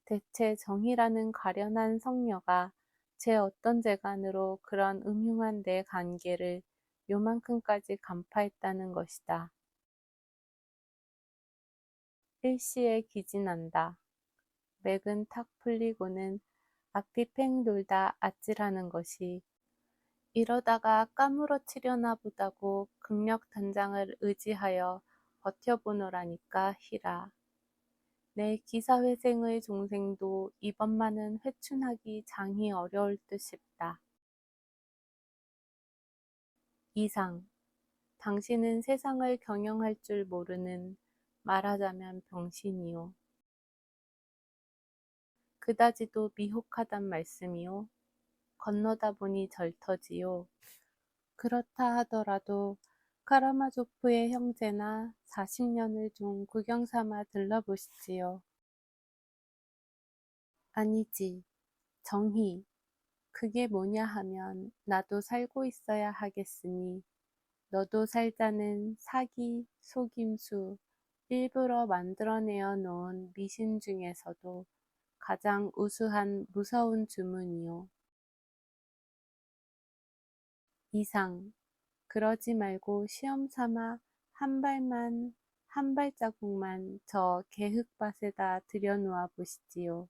대체 정이라는 가련한 성녀가 제 어떤 재간으로 그런 음흉한 내 관계를 요만큼까지 간파했다는 것이다. 일시에 기진한다. 맥은 탁 풀리고는 앞이 팽 돌다 아찔하는 것이 이러다가 까무러치려나 보다고 극력단장을 의지하여 버텨보노라니까 히라. 내 기사회생의 종생도 이번만은 회춘하기 장히 어려울 듯 싶다. 이상, 당신은 세상을 경영할 줄 모르는 말하자면 병신이요. 그다지도 미혹하단 말씀이요. 건너다 보니 절터지요. 그렇다 하더라도 카라마조프의 형제나 40년을 좀 구경 삼아 들러보시지요. 아니지, 정희. 그게 뭐냐 하면 나도 살고 있어야 하겠으니 너도 살자는 사기, 속임수, 일부러 만들어내어 놓은 미신 중에서도 가장 우수한 무서운 주문이요. 이상. 그러지 말고 시험 삼아 한 발자국만 저 개흙밭에다 들여놓아 보시지요.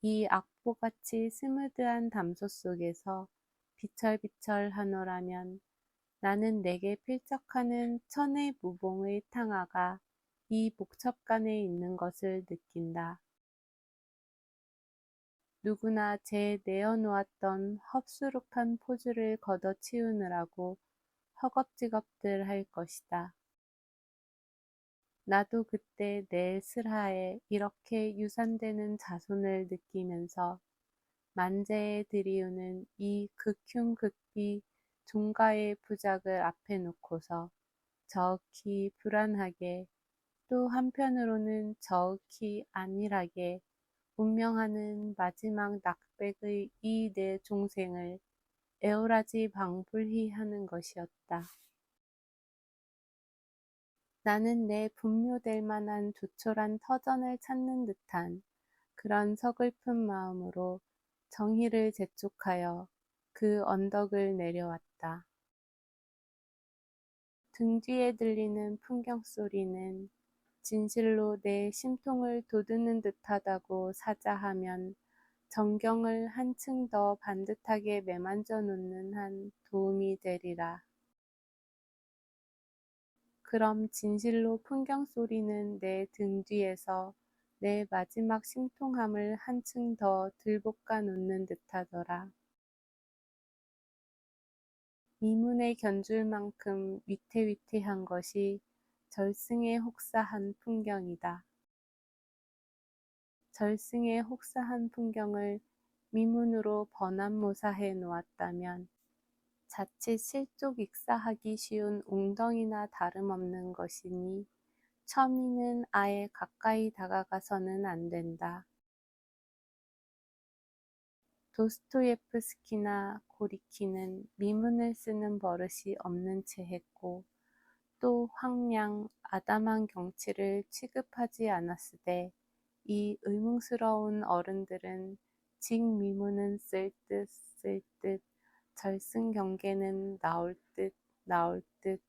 이 악보같이 스무드한 담소 속에서 비철비철 하노라면 나는 내게 필적하는 천의 무봉의 탕화가 이 목첩간에 있는 것을 느낀다. 누구나 제 내어놓았던 헙수룩한 포즈를 걷어치우느라고 허겁지겁들 할 것이다. 나도 그때 내 슬하에 이렇게 유산되는 자손을 느끼면서 만재에 들이우는 이 극흉극비 종가의 부작을 앞에 놓고서 저윽히 불안하게 또 한편으로는 저윽히 안일하게 운명하는 마지막 낙백의 이 내 종생을 애월하지 방불히 하는 것이었다. 나는 내 분묘될 만한 조촐한 터전을 찾는 듯한 그런 서글픈 마음으로 정희를 재촉하여 그 언덕을 내려왔다. 등 뒤에 들리는 풍경 소리는 진실로 내 심통을 돋우는 듯하다고 사자하면 정경을 한층 더 반듯하게 매만져 놓는 한 도움이 되리라. 그럼 진실로 풍경 소리는 내 등 뒤에서 내 마지막 심통함을 한층 더 들볶아 놓는 듯하더라. 미문에 견줄 만큼 위태위태한 것이 절승에 혹사한 풍경이다. 절승에 혹사한 풍경을 미문으로 번안모사해 놓았다면 자칫 실족 익사하기 쉬운 웅덩이나 다름없는 것이니 첨이는 아예 가까이 다가가서는 안 된다. 도스토예프스키나 고리키는 미문을 쓰는 버릇이 없는 채 했고 또 황량, 아담한 경치를 취급하지 않았으되 이 의문스러운 어른들은 직미문은 쓸 듯 절승 경계는 나올 듯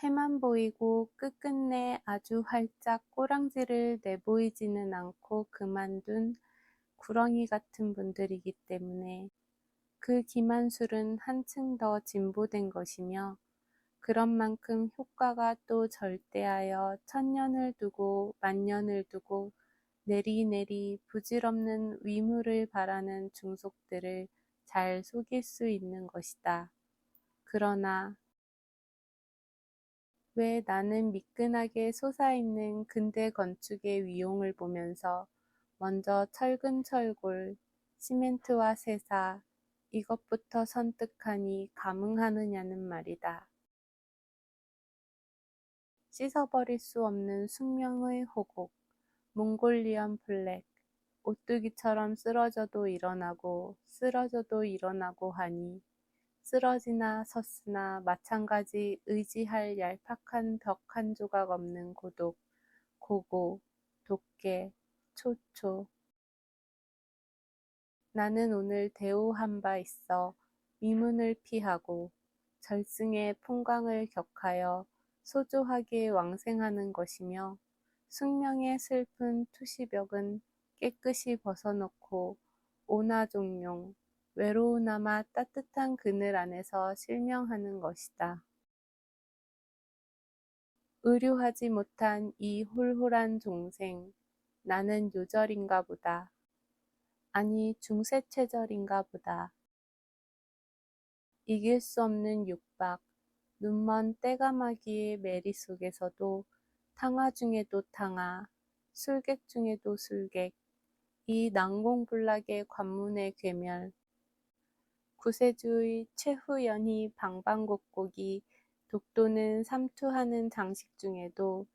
해만 보이고 끝끝내 아주 활짝 꼬랑지를 내보이지는 않고 그만둔 구렁이 같은 분들이기 때문에 그 기만술은 한층 더 진보된 것이며 그런 만큼 효과가 또 절대하여 천년을 두고 만년을 두고 내리내리 부질없는 위무를 바라는 중속들을 잘 속일 수 있는 것이다. 그러나 왜 나는 미끈하게 솟아있는 근대 건축의 위용을 보면서 먼저 철근 철골, 시멘트와 세사 이것부터 선뜩하니 감흥하느냐는 말이다. 씻어버릴 수 없는 숙명의 호곡, 몽골리언 플렉, 오뚜기처럼 쓰러져도 일어나고 하니 쓰러지나 섰으나 마찬가지 의지할 얄팍한 벽 한 조각 없는 고독, 고고, 독계, 초초. 나는 오늘 대오한 바 있어 미문을 피하고 절승의 풍광을 격하여 소조하게 왕생하는 것이며 숙명의 슬픈 투시벽은 깨끗이 벗어놓고 오나종용, 외로우나마 따뜻한 그늘 안에서 실명하는 것이다. 의료하지 못한 이 홀홀한 종생, 나는 요절인가 보다. 아니 중세체절인가 보다. 이길 수 없는 육박, 눈먼 떼가마귀의 매리 속에서도 탕화 중에도 탕화, 술객 중에도 술객, 이 난공불락의 관문의 괴멸, 구세주의 최후연희 방방곡곡이 독도는 삼투하는 장식 중에도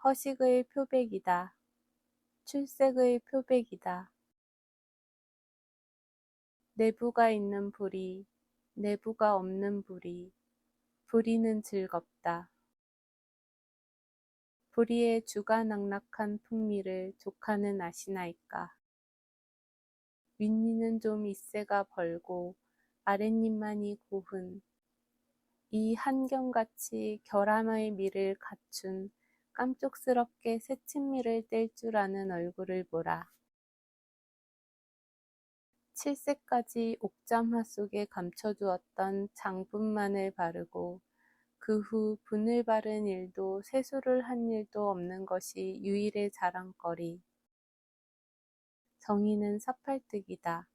허식의 표백이다. 출색의 표백이다. 내부가 있는 불이, 내부가 없는 불이, 불이는 즐겁다. 불이의 주가낙낙한 풍미를 조카는 아시나이까. 윗니는 좀 잇새가 벌고 아랫니만이 고운 이 한결같이 결함의 미를 갖춘 깜쪽스럽게 새침미를 뗄 줄 아는 얼굴을 보라. 칠세까지 옥잠화 속에 감춰두었던 장분만을 바르고 그 후 분을 바른 일도 세수를 한 일도 없는 것이 유일의 자랑거리. 정의는 사팔뜨기다.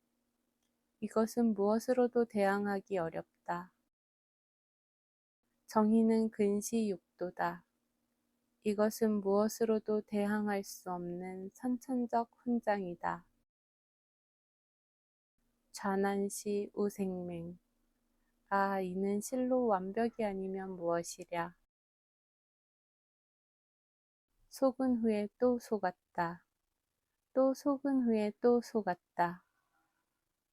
이것은 무엇으로도 대항하기 어렵다. 정의는 근시육도다. 이것은 무엇으로도 대항할 수 없는 선천적 훈장이다. 좌난시 우생맹. 아, 이는 실로 완벽이 아니면 무엇이랴. 속은 후에 또 속았다. 또 속은 후에 또 속았다.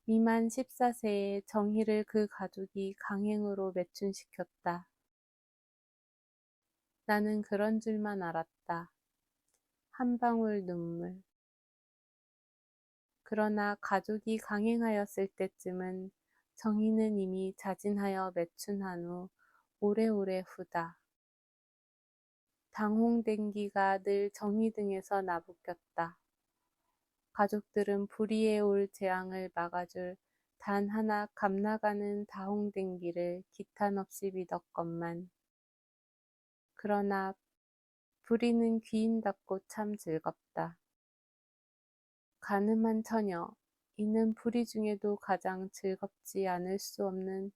미만 14세에 정희를 그 가족이 강행으로 매춘시켰다. 나는 그런 줄만 알았다. 한 방울 눈물. 그러나 가족이 강행하였을 때쯤은 정희는 이미 자진하여 매춘한 후 오래오래 후다. 당홍댕기가 늘 정희 등에서 나부꼈다. 가족들은 불의에 올 재앙을 막아줄 단 하나 감나가는 다홍댕기를 기탄없이 믿었건만. 그러나 불의는 귀인답고 참 즐겁다. 가늠한 처녀, 이는 불의 중에도 가장 즐겁지 않을 수 없는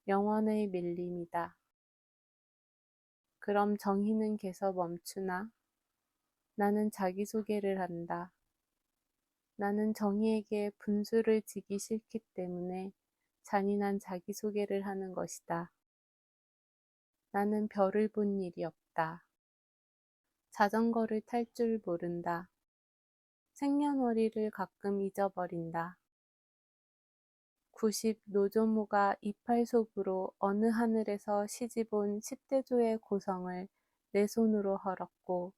영원의 밀림이다. 그럼 정희는 개서 멈추나? 나는 자기소개를 한다. 나는 정희에게 분수를 지기 싫기 때문에 잔인한 자기소개를 하는 것이다. 나는 별을 본 일이 없다. 자전거를 탈 줄 모른다. 생년월일을 가끔 잊어버린다. 90 노조모가 이팔 속으로 어느 하늘에서 시집온 10대조의 고성을 내 손으로 헐었고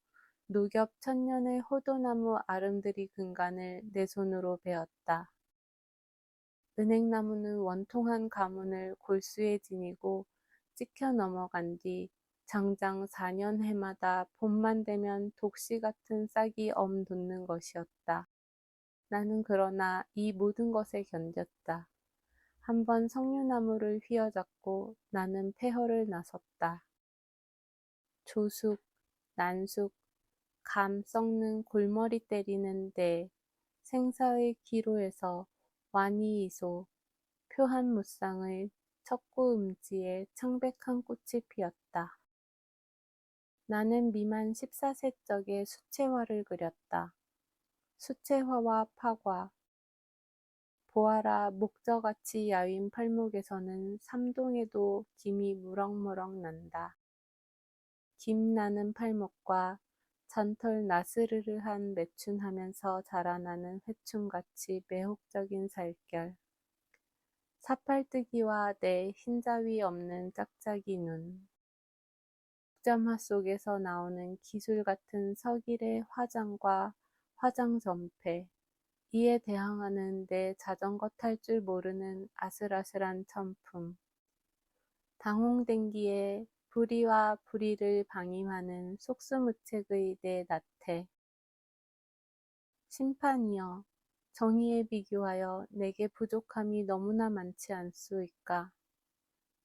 노겹 천년의 호도나무 아름드리 근간을 내 손으로 베었다. 은행나무는 원통한 가문을 골수에 지니고 찍혀 넘어간 뒤 장장 4년 해마다 봄만 되면 독시 같은 싹이 엄돋는 것이었다. 나는 그러나 이 모든 것에 견뎠다. 한번 석류나무를 휘어잡고 나는 폐허를 나섰다. 조숙, 난숙, 감 썩는 골머리 때리는 데 생사의 기로에서 완이이소 표한 무쌍의 척구 음지에 창백한 꽃이 피었다. 나는 미만 14세 적에 수채화를 그렸다. 수채화와 파과. 보아라 목저같이 야윈 팔목에서는 삼동에도 김이 무럭무럭 난다. 김 나는 팔목과 잔털 나스르르한 매춘하면서 자라나는 회충같이 매혹적인 살결. 사팔뜨기와 내 흰자위 없는 짝짝이 눈. 옥잠화 속에서 나오는 기술 같은 석일의 화장과 화장 전패. 이에 대항하는 내 자전거 탈 줄 모르는 아슬아슬한 천품. 당홍댕기에 불의와 불의를 방임하는 속수무책의 내 나태. 심판이여, 정의에 비교하여 내게 부족함이 너무나 많지 않소이까.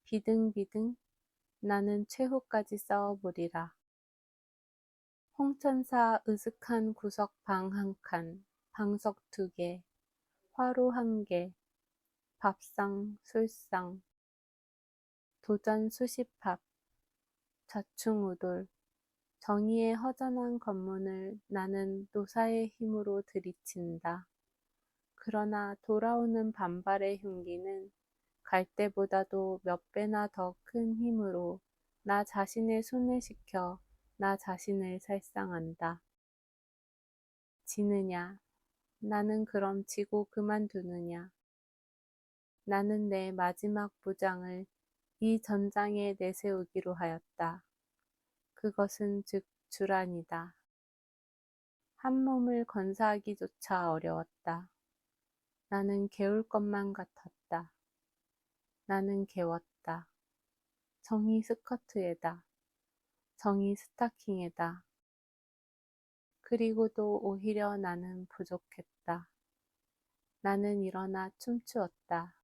비등비등 나는 최후까지 싸워보리라. 홍천사 으슥한 구석 방 한 칸, 방석 2개, 화로 1개, 밥상, 술상, 도전 수십합, 좌충우돌, 정의의 허전한 검문을 나는 노사의 힘으로 들이친다. 그러나 돌아오는 반발의 흉기는 갈 때보다도 몇 배나 더 큰 힘으로 나 자신의 손을 식혀 나 자신을 살상한다. 지느냐? 나는 그럼 지고 그만두느냐? 나는 내 마지막 부장을 이 전장에 내세우기로 하였다. 그것은 즉 주란이다. 한 몸을 건사하기조차 어려웠다. 나는 개울 것만 같았다. 나는 개웠다. 정이 스커트에다. 정이 스타킹에다. 그리고도 오히려 나는 부족했다. 나는 일어나 춤추었다.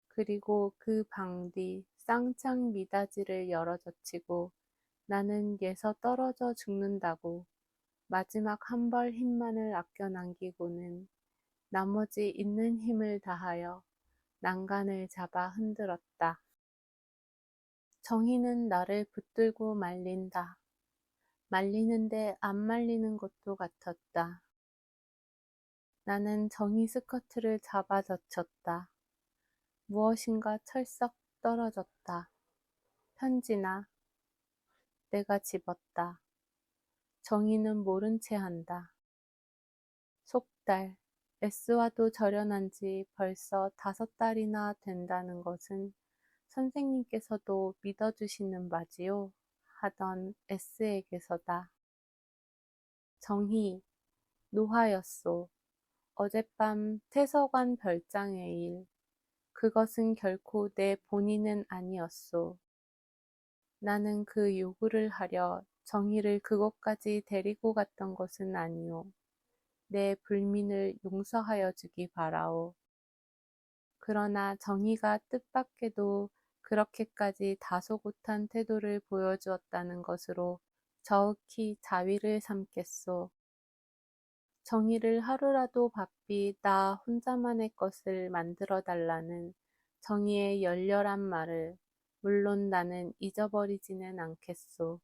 그리고 그 방 뒤 쌍창 미닫이를 열어젖히고 나는 예서 떨어져 죽는다고 마지막 한 벌 힘만을 아껴 남기고는 나머지 있는 힘을 다하여 난간을 잡아 흔들었다. 정희는 나를 붙들고 말린다. 말리는데 안 말리는 것도 같았다. 나는 정희 스커트를 잡아 젖혔다. 무엇인가 철썩 떨어졌다. 편지나. 내가 집었다. 정희는 모른 채 한다. 속달. S와도 절연한 지 벌써 5달이나 된다는 것은 선생님께서도 믿어주시는 바지요. 하던 S에게서다. 정희, 노하였소. 어젯밤 태서관 별장의 일. 그것은 결코 내 본의는 아니었소. 나는 그 요구를 하려 정희를 그곳까지 데리고 갔던 것은 아니오. 내 불민을 용서하여 주기 바라오. 그러나 정희가 뜻밖에도 그렇게까지 다소곳한 태도를 보여주었다는 것으로 저윽히 자위를 삼겠소. 정희를 하루라도 바삐 나 혼자만의 것을 만들어 달라는 정희의 열렬한 말을 물론 나는 잊어버리지는 않겠소.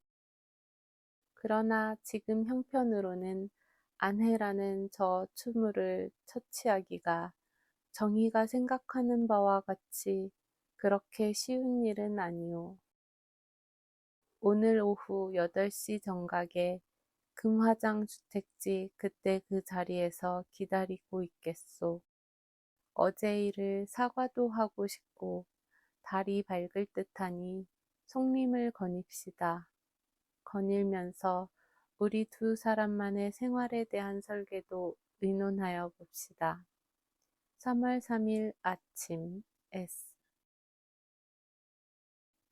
그러나 지금 형편으로는 안해라는 저 추물을 처치하기가 정희가 생각하는 바와 같이 그렇게 쉬운 일은 아니오. 오늘 오후 8시 정각에 금화장 주택지 그때 그 자리에서 기다리고 있겠소. 어제 일을 사과도 하고 싶고 달이 밝을 듯하니 속림을 거닙시다. 거닐면서 우리 두 사람만의 생활에 대한 설계도 의논하여 봅시다. 3월 3일 아침 S.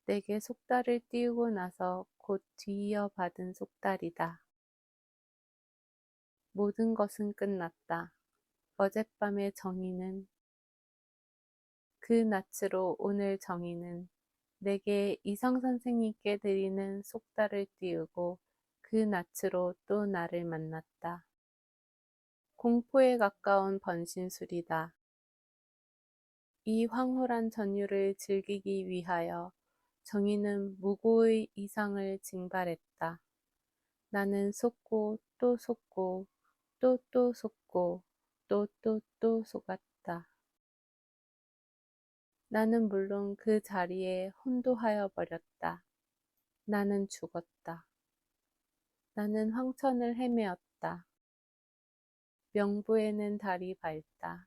내게 속달을 띄우고 나서 곧 뒤이어 받은 속달이다. 모든 것은 끝났다. 어젯밤의 정의는 그 낯으로 오늘 정의는 내게 이성 선생님께 드리는 속달을 띄우고 그 낯으로 또 나를 만났다. 공포에 가까운 번신술이다. 이 황홀한 전율을 즐기기 위하여 정의는 무고의 이상을 징발했다. 나는 속고 또 속고 또 속고 또 속았다. 나는 물론 그 자리에 혼도하여 버렸다. 나는 죽었다. 나는 황천을 헤매었다. 명부에는 달이 밝다.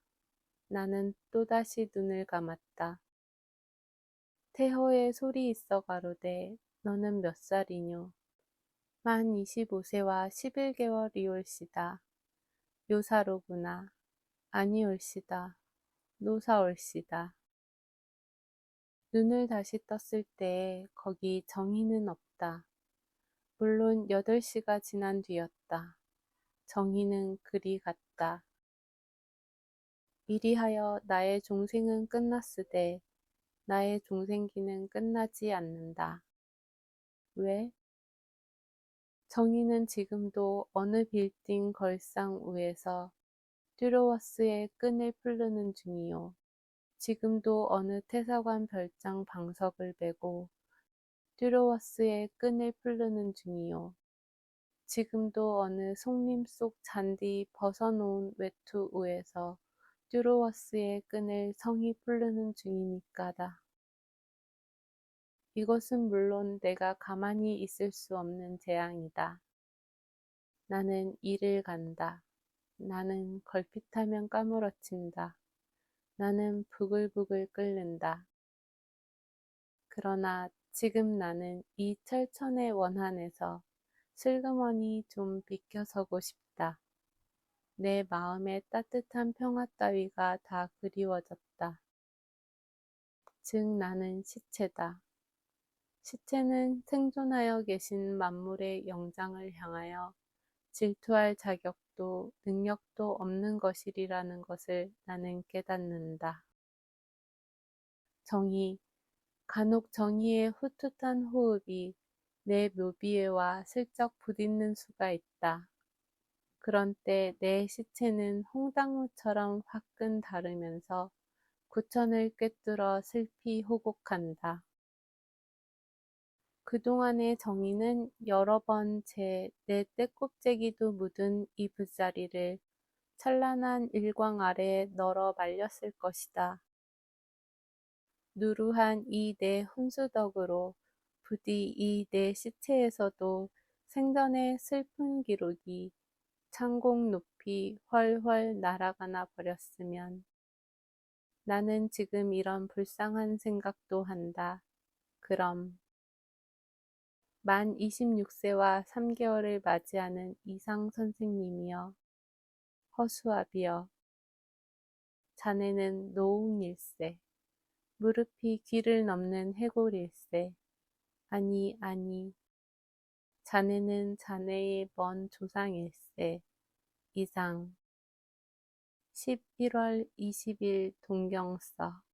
나는 또다시 눈을 감았다. 태호의 소리 있어 가로되 너는 몇 살이뇨? 만 25세와 11개월이올시다. 요사로구나. 아니올시다. 노사올시다. 눈을 다시 떴을 때에 거기 정희는 없다. 물론 8시가 지난 뒤였다. 정희는 그리 갔다. 이리하여 나의 종생은 끝났으되 나의 종생기는 끝나지 않는다. 왜? 정희는 지금도 어느 빌딩 걸상 위에서 듀로워스의 끈을 풀르는 중이요. 지금도 어느 태사관 별장 방석을 베고 듀로워스의 끈을 풀르는 중이요. 지금도 어느 속림 속 잔디 벗어놓은 외투 위에서 듀로워스의 끈을 성이 풀르는 중이니까다. 이것은 물론 내가 가만히 있을 수 없는 재앙이다. 나는 일을 간다. 나는 걸핏하면 까무러친다. 나는 부글부글 끓는다. 그러나 지금 나는 이 철천의 원한에서 슬그머니 좀 비켜서고 싶다. 내 마음의 따뜻한 평화 따위가 다 그리워졌다. 즉 나는 시체다. 시체는 생존하여 계신 만물의 영장을 향하여 질투할 자격도 능력도 없는 것이리라는 것을 나는 깨닫는다. 정의, 간혹 정의의 후투탄 호흡이 내 묘비에와 슬쩍 부딪는 수가 있다. 그런 때 내 시체는 홍당무처럼 화끈 다르면서 구천을 꿰뚫어 슬피 호곡한다. 그동안의 정의는 여러 번 내 떼꼽재기도 묻은 이 붓자리를 찬란한 일광 아래에 널어 말렸을 것이다. 누루한 이 내 혼수덕으로 부디 이 내 시체에서도 생전의 슬픈 기록이 창공 높이 훨훨 날아가나 버렸으면. 나는 지금 이런 불쌍한 생각도 한다. 그럼 만 26세와 3개월을 맞이하는 이상 선생님이여, 허수아비여, 자네는 노웅일세, 무릎이 귀를 넘는 해골일세. 아니, 아니, 자네는 자네의 먼 조상일세. 이상 11월 20일 동경서